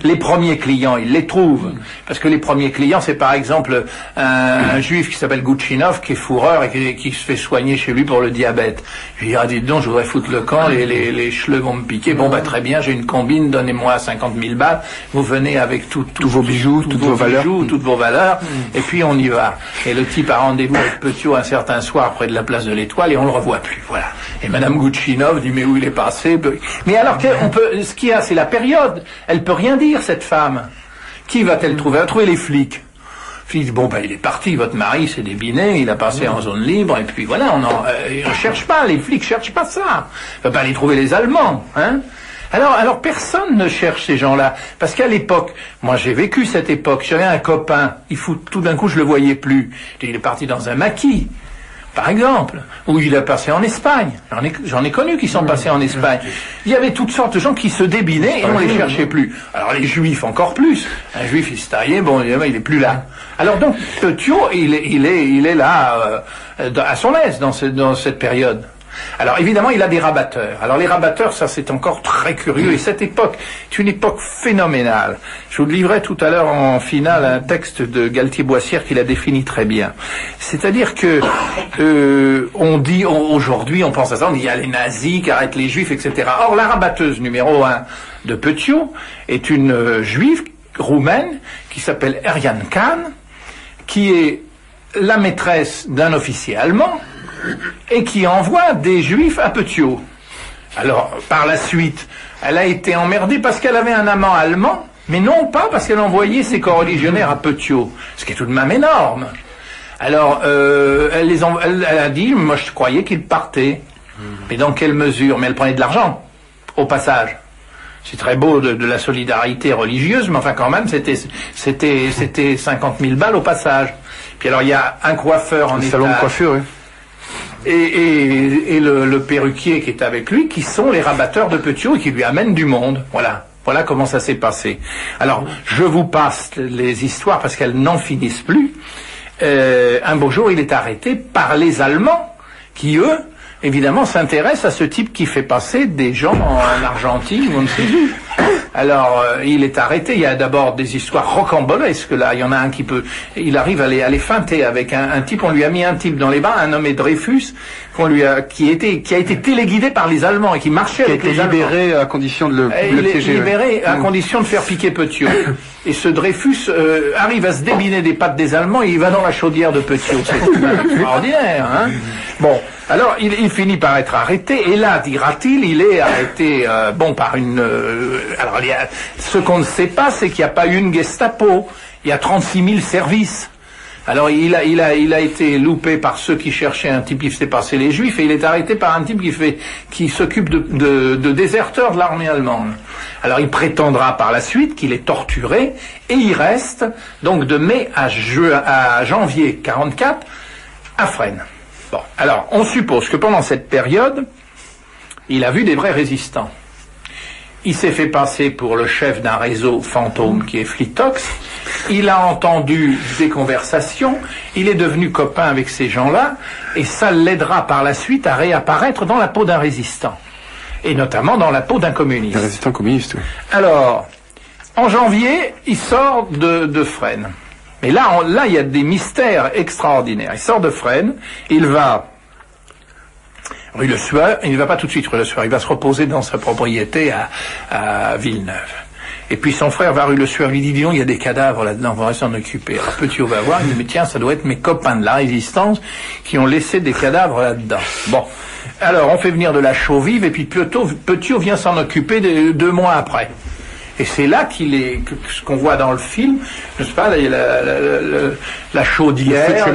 les premiers clients, il les trouve. Parce que les premiers clients, c'est par exemple un juif qui s'appelle Gouchinov, qui est fourreur et qui se fait soigner chez lui pour le diabète. Je lui dis, dites donc, je voudrais foutre le camp, les cheveux vont me piquer. Bon, bah très bien, j'ai une combine, donnez-moi 50 000 balles. Vous venez avec tous vos bijoux, toutes vos valeurs, et puis on y va. Et le type a rendez-vous avec Petiot un certain soir près de la place de l'Étoile et on le revoit plus, voilà. Et Madame Gouchinov dit mais où il est passé? Mais alors ce qu'il y a, c'est la période. Elle peut rien dire, cette femme. Qui va-t-elle trouver? Elle va trouver les flics. Puis bon il est parti, votre mari s'est débiné, il a passé en zone libre et puis voilà, ils ne cherchent pas, les flics cherchent pas ça. On va pas aller trouver les Allemands, hein. Alors personne ne cherche ces gens-là, parce qu'à l'époque, moi j'ai vécu cette époque, j'avais un copain, tout d'un coup je le voyais plus, il est parti dans un maquis, par exemple, ou il a passé en Espagne, j'en ai connu qui sont passés en Espagne. Il y avait toutes sortes de gens qui se débinaient et on les cherchait plus. Alors les juifs encore plus, un juif il se taillait, il est plus là. Alors donc Petiot, il est là à son aise dans cette période. Alors évidemment, il a des rabatteurs. Alors les rabatteurs, ça c'est encore très curieux. Et cette époque est une époque phénoménale. Je vous livrerai tout à l'heure en finale un texte de Galtier-Boissière qui l'a défini très bien. C'est-à-dire que on dit aujourd'hui, on pense à ça, on dit il y a les nazis qui arrêtent les juifs, etc. Or la rabatteuse numéro 1 de Petiot est une juive roumaine qui s'appelle Eriane Kahn, qui est la maîtresse d'un officier allemand et qui envoie des juifs à Petiot. Alors, par la suite, elle a été emmerdée parce qu'elle avait un amant allemand, mais non pas parce qu'elle envoyait ses coreligionnaires à Petiot, ce qui est tout de même énorme. Alors, elle a dit, moi je croyais qu'ils partaient. Mais dans quelle mesure? Mais elle prenait de l'argent, au passage. C'est très beau de la solidarité religieuse, mais enfin quand même, c'était 50 000 balles au passage. Puis alors, il y a un coiffeur en état... salon de coiffure, oui. Et le perruquier qui est avec lui, qui sont les rabatteurs de Petiot et qui lui amènent du monde. Voilà comment ça s'est passé. Alors, je vous passe les histoires parce qu'elles n'en finissent plus. Un beau jour, il est arrêté par les Allemands qui, eux, évidemment, s'intéressent à ce type qui fait passer des gens en Argentine ou on ne sait où. Alors, il est arrêté. Il y a d'abord des histoires rocambolesques. Là, il y en a un il arrive à les feinter avec un type. On lui a mis un type dans les bras, un nommé Dreyfus, qui a été téléguidé par les Allemands et qui marchait avec les Allemands. Libéré à condition de le piéger. Libéré à condition de faire piquer Petiot. Et ce Dreyfus arrive à se débiner des pattes des Allemands et il va dans la chaudière de Petiot. C'est extraordinaire, hein. Bon. Alors, il finit par être arrêté, et là, dira-t-il, il est arrêté, par une... alors, ce qu'on ne sait pas, c'est qu'il n'y a pas eu une Gestapo. Il y a 36 000 services. Alors, il a été loupé par ceux qui cherchaient un type qui faisait passer les Juifs, et il est arrêté par un type qui s'occupe de déserteurs de l'armée allemande. Alors, il prétendra par la suite qu'il est torturé, et il reste, donc, de mai à janvier 44, à Fresnes. Bon, alors, on suppose que pendant cette période, il a vu des vrais résistants. Il s'est fait passer pour le chef d'un réseau fantôme qui est Flitox. Il a entendu des conversations. Il est devenu copain avec ces gens-là. Et ça l'aidera par la suite à réapparaître dans la peau d'un résistant. Et notamment dans la peau d'un communiste. Un résistant communiste, oui. Alors, en janvier, il sort de Fresnes. Mais là, il y a des mystères extraordinaires. Il sort de Fresnes, il va rue Le Sueur, il ne va pas tout de suite rue Le Sueur, il va se reposer dans sa propriété à Villeneuve. Et puis son frère va rue Le Sueur, lui dit, dis donc, il y a des cadavres là-dedans, on va s'en occuper. Alors Petiot va voir, il dit, mais tiens, ça doit être mes copains de la résistance qui ont laissé des cadavres là-dedans. Bon, alors on fait venir de la chaux vive, et puis Petiot vient s'en occuper 2 mois après. Et c'est là qu'il est, ce qu'on voit dans le film, je sais pas, la chaudière,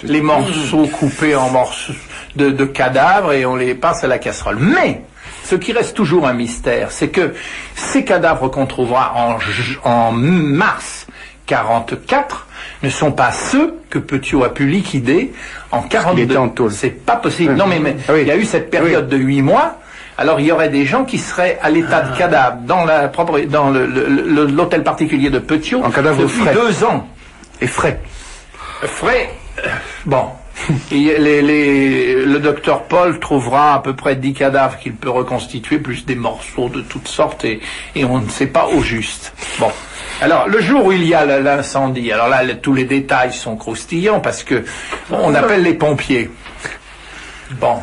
les morceaux coupés en morceaux de cadavres et on les passe à la casserole. Mais, ce qui reste toujours un mystère, c'est que ces cadavres qu'on trouvera en mars 44 ne sont pas ceux que Petiot a pu liquider en 42. C'est pas possible. Non mais il y a eu cette période de 8 mois. Alors il y aurait des gens qui seraient à l'état de cadavre dans l'hôtel particulier de Petiot depuis 2 ans. Et frais. Bon. Et le docteur Paul trouvera à peu près 10 cadavres qu'il peut reconstituer, plus des morceaux de toutes sortes, et on ne sait pas au juste. Bon. Alors, le jour où il y a l'incendie, alors là, tous les détails sont croustillants, parce que on appelle les pompiers. Bon.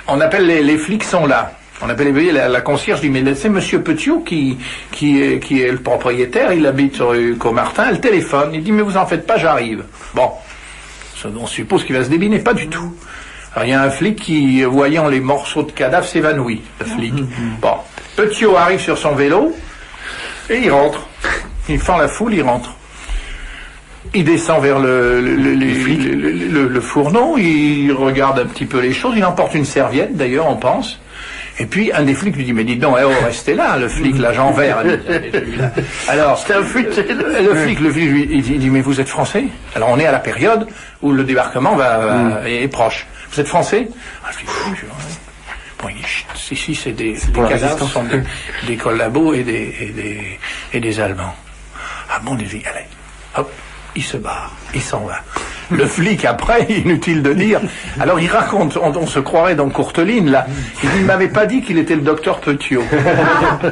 On appelle les flics sont là. On appelle la concierge dit, mais c'est monsieur Petiot qui est le propriétaire, il habite rue Caumartin, elle téléphone, il dit, mais vous en faites pas, j'arrive. Bon. On suppose qu'il va se débiner, pas du tout. Alors il y a un flic qui, voyant les morceaux de cadavres, s'évanouit, le flic. Bon, Petiot arrive sur son vélo, et il rentre. Il fend la foule, il rentre. Il descend vers le fourneau, il regarde un petit peu les choses, il emporte une serviette, d'ailleurs, on pense. Et puis, un des flics lui dit, mais dites donc, restez là, le flic, l'agent vert. Alors, c'était un flic, le flic lui dit, mais vous êtes français? Alors, on est à la période où le débarquement est proche. Vous êtes français? Ah, bon, ici, c'est des cadavres, ce sont des collabos et des Allemands. Ah bon, il dit, allez, hop, il se barre, il s'en va. Le flic, après, inutile de dire, alors il raconte, on se croirait dans Courteline, là, il dit, il m'avait pas dit qu'il était le docteur Petiot.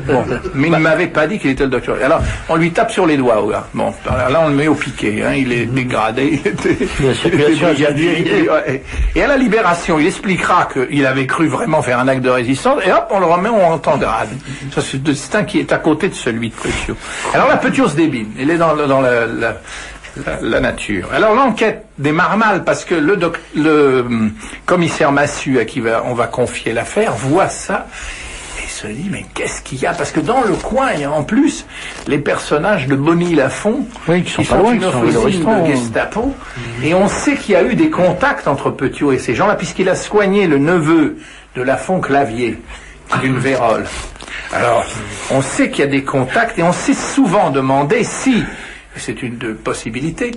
Bon, mais il m'avait pas dit qu'il était le docteur. Alors, on lui tape sur les doigts, là. Bon, là, on le met au piquet, hein, il est dégradé, il était brigadier. Et à la Libération, il expliquera qu'il avait cru vraiment faire un acte de résistance, et hop, on le remet en temps grade. Ça, c'est le destin qui est à côté de celui de Petiot. Alors là, Petiot se débine, il est dans la nature. Alors l'enquête démarre mal parce que le commissaire Massu à qui on va confier l'affaire voit ça et se dit mais qu'est-ce qu'il y a, parce que dans le coin il y a en plus les personnages de Bonnie Lafont qui sont une officine de Gestapo et on sait qu'il y a eu des contacts entre Petiot et ces gens-là puisqu'il a soigné le neveu de Lafont Clavier d'une vérole. Alors on sait qu'il y a des contacts et on s'est souvent demandé si c'est une possibilité.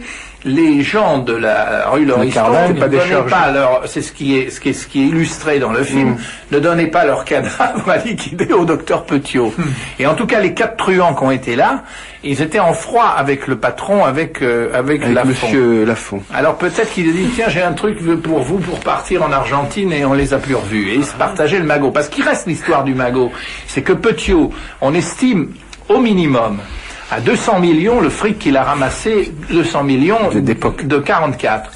Les gens de la rue Lauriston ne donnaient pas leur, c'est ce qui est illustré dans le film, ne donnaient pas leur cadavre à liquider au docteur Petiot. Et en tout cas, les 4 truands qui ont été là, ils étaient en froid avec le patron, avec Monsieur Lafont. Alors peut-être qu'il a dit, tiens, j'ai un truc pour vous pour partir en Argentine et on les a plus revus. Et ils se partageaient le magot. Parce qu'il reste l'histoire du magot. C'est que Petiot, on estime au minimum à 200 millions le fric qu'il a ramassé, 200 millions de 44.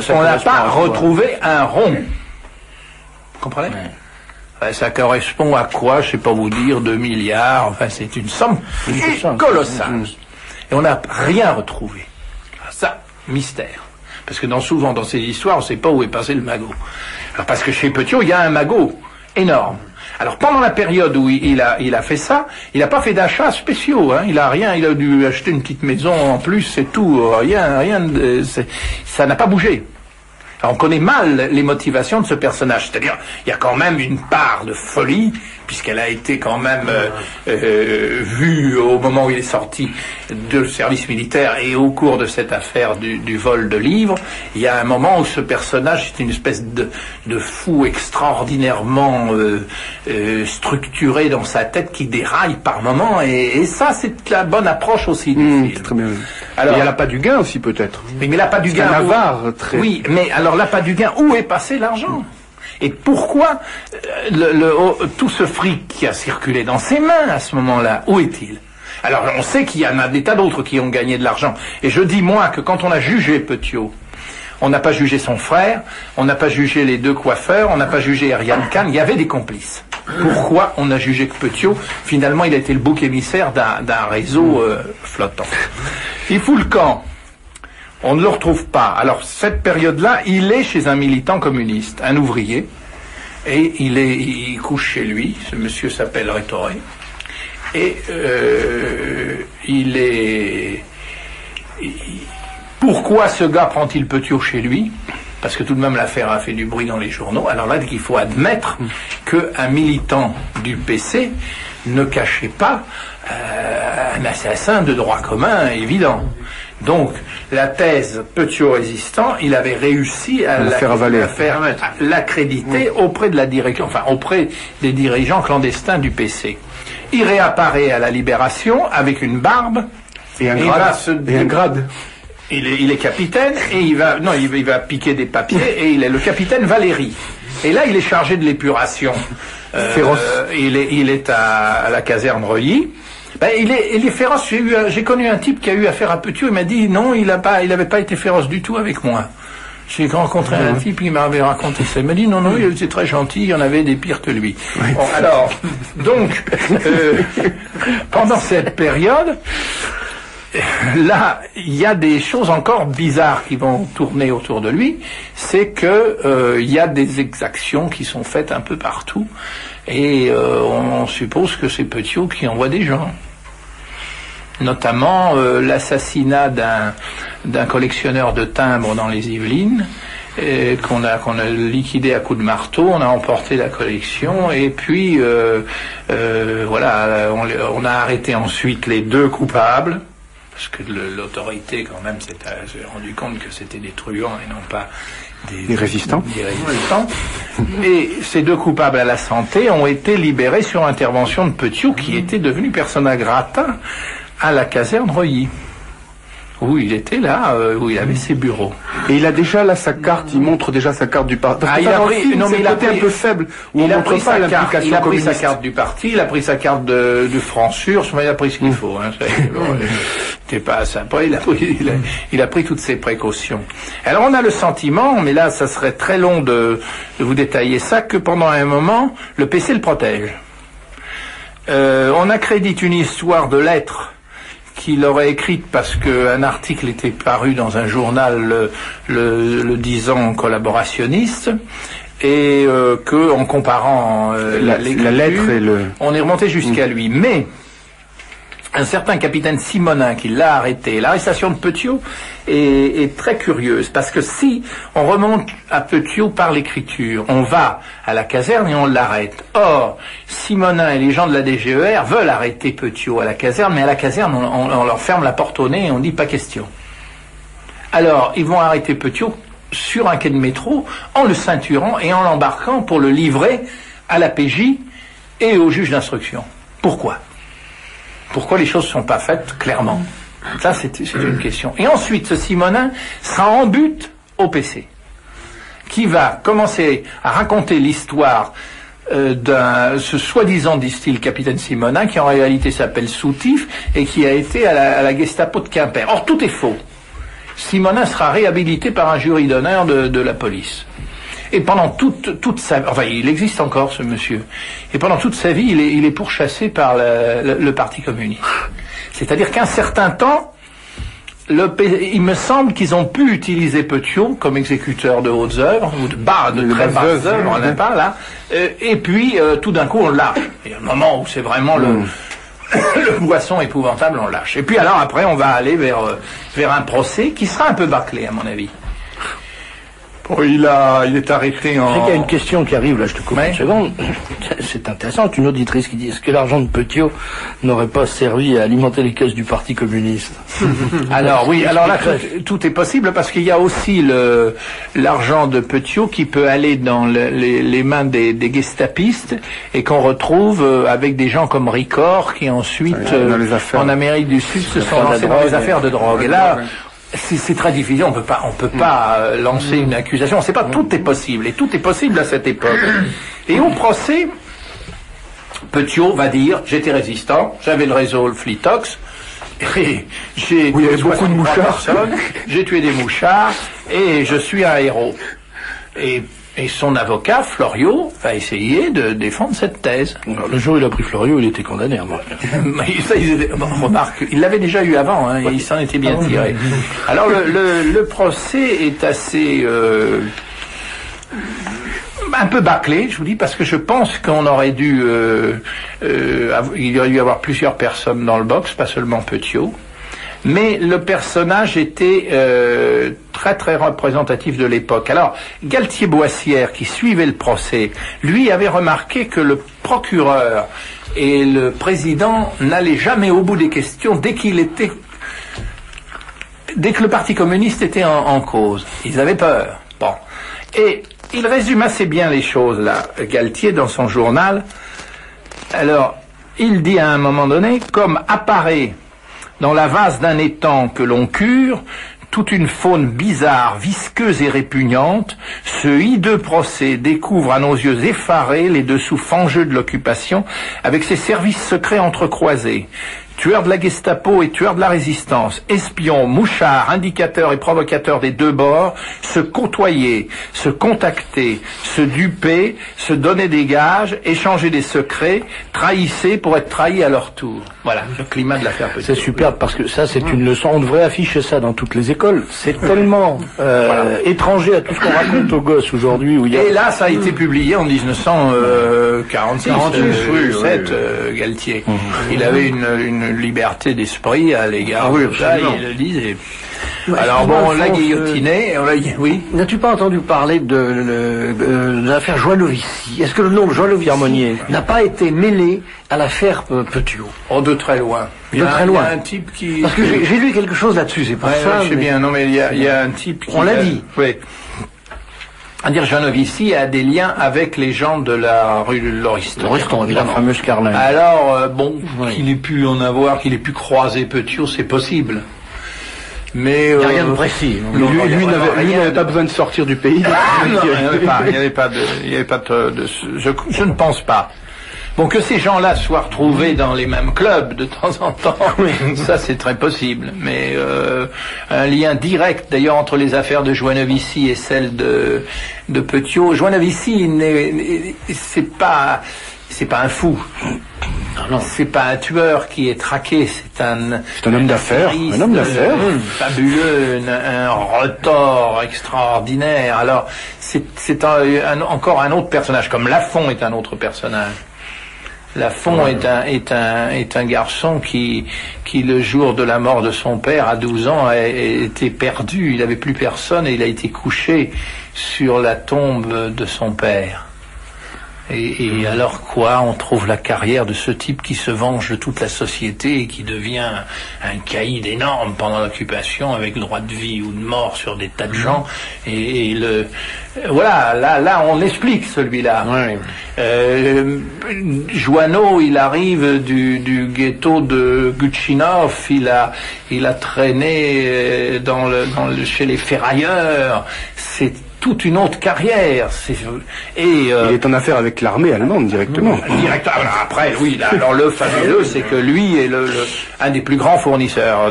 On n'a pas retrouvé un rond. Vous comprenez? Ça correspond à quoi? Je ne sais pas vous dire, 2 milliards, enfin c'est une somme colossale. Et on n'a rien retrouvé. Ça, mystère. Parce que souvent dans ces histoires, on ne sait pas où est passé le magot. Alors parce que chez Petiot, il y a un magot énorme. Alors pendant la période où il a fait ça, il n'a pas fait d'achats spéciaux, hein. Il a dû acheter une petite maison en plus, c'est tout, ça n'a pas bougé. Alors on connaît mal les motivations de ce personnage, c'est-à-dire il y a quand même une part de folie, puisqu'elle a été quand même vue au moment où il est sorti de service militaire et au cours de cette affaire du vol de livres. Il y a un moment où ce personnage est une espèce de fou extraordinairement structuré dans sa tête qui déraille par moments, et ça c'est la bonne approche aussi du film. Très bien. Alors, il y a l'appât du gain aussi peut-être. Mais l'appât du gain. Oui, mais alors l'appât du gain, où est passé l'argent? Et pourquoi tout ce fric qui a circulé dans ses mains à ce moment-là, où est-il? Alors on sait qu'il y en a des tas d'autres qui ont gagné de l'argent. Et je dis moi que quand on a jugé Petiot, on n'a pas jugé son frère, on n'a pas jugé les 2 coiffeurs, on n'a pas jugé Ariane Kahn, il y avait des complices. Pourquoi on a jugé que Petiot, finalement il a été le bouc émissaire d'un réseau flottant? Il fout le camp. On ne le retrouve pas. Alors, cette période-là, il est chez un militant communiste, un ouvrier, et il couche chez lui. Ce monsieur s'appelle Rétoré. Et pourquoi ce gars prend-il Petiot chez lui? Parce que tout de même l'affaire a fait du bruit dans les journaux. Alors là, il faut admettre qu'un militant du PC ne cachait pas un assassin de droit commun évident. Donc, la thèse Petiot résistant, il avait réussi à l'accréditer auprès de la direction, enfin auprès des dirigeants clandestins du PC. Il réapparaît à la Libération avec une barbe et un grade. Il est capitaine et il va piquer des papiers et il est le capitaine Valéry. Et là, il est chargé de l'épuration. Féroce. Il est à la caserne Reuilly. Ben, il est féroce. J'ai connu un type qui a eu affaire à Petiot. Il m'a dit non, il avait pas été féroce du tout avec moi. J'ai rencontré un type, il m'avait raconté ça. Il m'a dit non, il était très gentil, il y en avait des pires que lui. Oui. Bon, alors, donc, pendant cette période, là, il y a des choses encore bizarres qui vont tourner autour de lui. C'est que il y a des exactions qui sont faites un peu partout, et on suppose que c'est Petiot qui envoie des gens. Notamment l'assassinat d'un collectionneur de timbres dans les Yvelines, qu'on a liquidé à coups de marteau. On a emporté la collection, et puis voilà, on a arrêté ensuite les deux coupables. Parce que l'autorité, quand même, s'est rendu compte que c'était des truands et non pas des résistants. Et ces deux coupables à la santé ont été libérés sur intervention de Petiot, qui était devenu persona grata à la caserne Reuilly, où il était là, où il avait ses bureaux. Et il a déjà là sa carte, il montre déjà sa carte du parti. Il a pris, non mais il a un peu faible, où on montre pas l'implication communiste. Il a pris sa carte du parti, il a pris sa carte de Fransur, il a pris ce qu'il faut. Hein, c'était pas sympa, il a pris toutes ses précautions. Alors on a le sentiment, mais là ça serait très long de vous détailler ça, que pendant un moment, le PC le protège. On accrédite une histoire de lettres qu'il aurait écrite parce qu'un article était paru dans un journal le disant collaborationniste, et que en comparant la lettre et on est remonté jusqu'à lui. Mais un certain capitaine Simonin qui l'a arrêté. L'arrestation de Petiot est très curieuse, parce que si on remonte à Petiot par l'écriture, on va à la caserne et on l'arrête. Or, Simonin et les gens de la DGER veulent arrêter Petiot à la caserne, mais à la caserne, on leur ferme la porte au nez et on dit pas question. Alors, ils vont arrêter Petiot sur un quai de métro, en le ceinturant et en l'embarquant pour le livrer à la PJ et au juge d'instruction. Pourquoi les choses ne sont pas faites clairement? Ça, c'est une question. Et ensuite, ce Simonin sera en but au PC, qui va commencer à raconter l'histoire ce soi-disant, disent-ils, capitaine Simonin, qui en réalité s'appelle Soutif et qui a été à la Gestapo de Quimper. Or, tout est faux. Simonin sera réhabilité par un jury d'honneur de la police. Et pendant toute sa vie, enfin, il existe encore, ce monsieur. Et pendant toute sa vie, il est pourchassé par le Parti communiste. C'est-à-dire qu'un certain temps, il me semble qu'ils ont pu utiliser Petiot comme exécuteur de hautes œuvres, ou de très basses œuvres, on n'aime pas là. Et puis, tout d'un coup, on le lâche. Il y a un moment où c'est vraiment le poisson épouvantable, on le lâche. Et puis alors, après, on va aller vers un procès qui sera un peu bâclé, à mon avis. Bon, il est arrêté en... Il y a une question qui arrive, là, je te coupe une seconde. C'est intéressant, une auditrice qui dit, est-ce que l'argent de Petiot n'aurait pas servi à alimenter les caisses du Parti communiste? Alors oui, alors là, tout est possible, parce qu'il y a aussi l'argent de Petiot qui peut aller dans les mains des gestapistes, et qu'on retrouve avec des gens comme Ricord, qui ensuite, en Amérique du Sud, se sont lancés dans les affaires de drogue. Et là, c'est très difficile, on peut pas lancer une accusation, on sait pas, tout est possible, et tout est possible à cette époque. Et au procès, Petiot va dire, j'étais résistant, j'avais le réseau, le Flitox, et j'ai tué beaucoup de mouchards, j'ai tué des mouchards, et je suis un héros. Et son avocat, Floriot, va essayer de défendre cette thèse. Alors, le jour où il a pris Floriot, il était condamné, remarque. Remarque, il l'avait déjà eu avant, hein, et il s'en était bien tiré. Alors le procès est assez... un peu bâclé, je vous dis, parce que je pense qu'on aurait dû... il aurait dû y avoir plusieurs personnes dans le box, pas seulement Petiot. Mais le personnage était très très représentatif de l'époque. Alors, Galtier-Boissière, qui suivait le procès, lui avait remarqué que le procureur et le président n'allaient jamais au bout des questions dès que le Parti communiste était en cause. Ils avaient peur. Bon. Et il résume assez bien les choses, là, Galtier, dans son journal. Alors, il dit à un moment donné, comme apparaît dans la vase d'un étang que l'on cure, toute une faune bizarre, visqueuse et répugnante, ce hideux procès découvre à nos yeux effarés les dessous fangeux de l'occupation, avec ses services secrets entrecroisés. Tueurs de la Gestapo et tueurs de la résistance, espions, mouchards, indicateurs et provocateurs des deux bords, se côtoyer, se contacter, se duper, se donner des gages, échanger des secrets, trahisser pour être trahis à leur tour. Voilà, le climat de l'affaire Petiot. C'est superbe parce que ça c'est une leçon, on devrait afficher ça dans toutes les écoles. C'est tellement étranger à tout ce qu'on raconte aux gosses aujourd'hui. Et là ça a été publié en 1946, Galtier. Il avait une liberté d'esprit à l'égard de ça, il le disait. Ouais, alors bon, on l'a guillotiné, oui. N'as-tu pas entendu parler de l'affaire Joinovici? Est-ce que le nom de Joinovici n'a pas été mêlé à l'affaire Petiot? Oh, de très loin. De très loin. Il y a un type qui... Parce que j'ai lu quelque chose là-dessus, c'est pour ça. Je sais bien, non mais il y a un type qui... On l'a dit. Oui. C'est-à-dire Joinovici a des liens avec les gens de la rue de Lauriston. Évidemment. La fameuse Carlin. Alors, qu'il ait pu en avoir, qu'il ait pu croiser Petiot, c'est possible. Mais il n'y a rien de précis. Lui n'avait pas besoin de sortir du pays. Il n'y avait pas de je ne pense pas. Bon, que ces gens-là soient retrouvés dans les mêmes clubs de temps en temps, ça c'est très possible. Mais un lien direct, d'ailleurs, entre les affaires de Joinovici et celles de Petiot. Joinovici, c'est pas un fou. Non, c'est pas un tueur qui est traqué, c'est un homme d'affaires, fabuleux, un retors extraordinaire. Alors, c'est encore un autre personnage, comme Lafont est un autre personnage. Lafont est un garçon qui le jour de la mort de son père à 12 ans était perdu, il n'avait plus personne et il a été couché sur la tombe de son père. Et alors quoi, on trouve la carrière de ce type qui se venge de toute la société et qui devient un caïd énorme pendant l'occupation avec le droit de vie ou de mort sur des tas de gens. Voilà, là on l'explique celui-là. Joanneau, il arrive du ghetto de Gutchinov, il a traîné chez les ferrailleurs. C'est toute une autre carrière. Il est en affaire avec l'armée allemande directement. Après, oui. Alors le fabuleux, c'est que lui est un des plus grands fournisseurs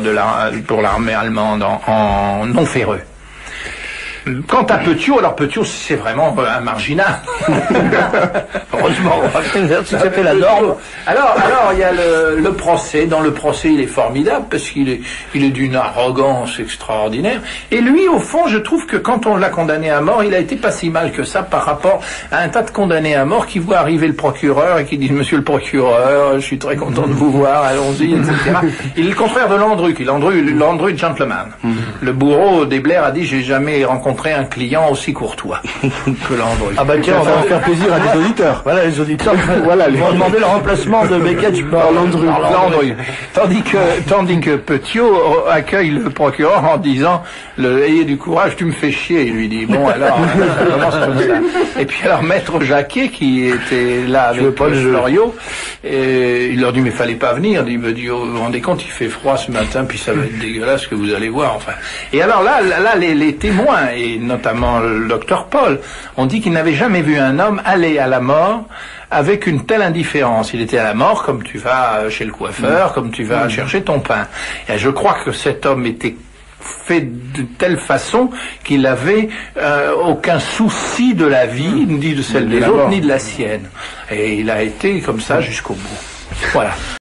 pour l'armée allemande en non ferreux. Quant à Petiot, alors Petiot, c'est vraiment un marginal. Heureusement, c'était la norme. Alors, il y a le procès. Dans le procès, il est formidable parce qu'il est d'une arrogance extraordinaire. Et lui, au fond, je trouve que quand on l'a condamné à mort, il a été pas si mal que ça par rapport à un tas de condamnés à mort qui voient arriver le procureur et qui disent: Monsieur le procureur, je suis très content de vous voir, allons-y, etc. Il est le contraire de Landru, qui est Landru gentleman. Le bourreau des Blair a dit: j'ai jamais rencontré un client aussi courtois que Landru. Ah bah tiens, on va faire plaisir à des auditeurs. Voilà, les auditeurs vont demander le remplacement de Beckett par Landru. Tandis que Petiot accueille le procureur en disant: ayez du courage, tu me fais chier. Il lui dit: bon alors, ça commence comme ça. Et puis alors Maître Jacquet, qui était là avec Paul Loriot, il leur dit: mais fallait pas venir. Il me dit: vous vous rendez compte, il fait froid ce matin, puis ça va être dégueulasse que vous allez voir. Enfin. Et alors là les témoins, et notamment le docteur Paul, ont dit qu'ils n'avaient jamais vu un homme aller à la mort avec une telle indifférence. Il était à la mort comme tu vas chez le coiffeur, comme tu vas chercher ton pain. Et je crois que cet homme était fait de telle façon qu'il avait aucun souci de la vie, ni de celle des autres, ni de la sienne. Et il a été comme ça jusqu'au bout. Voilà.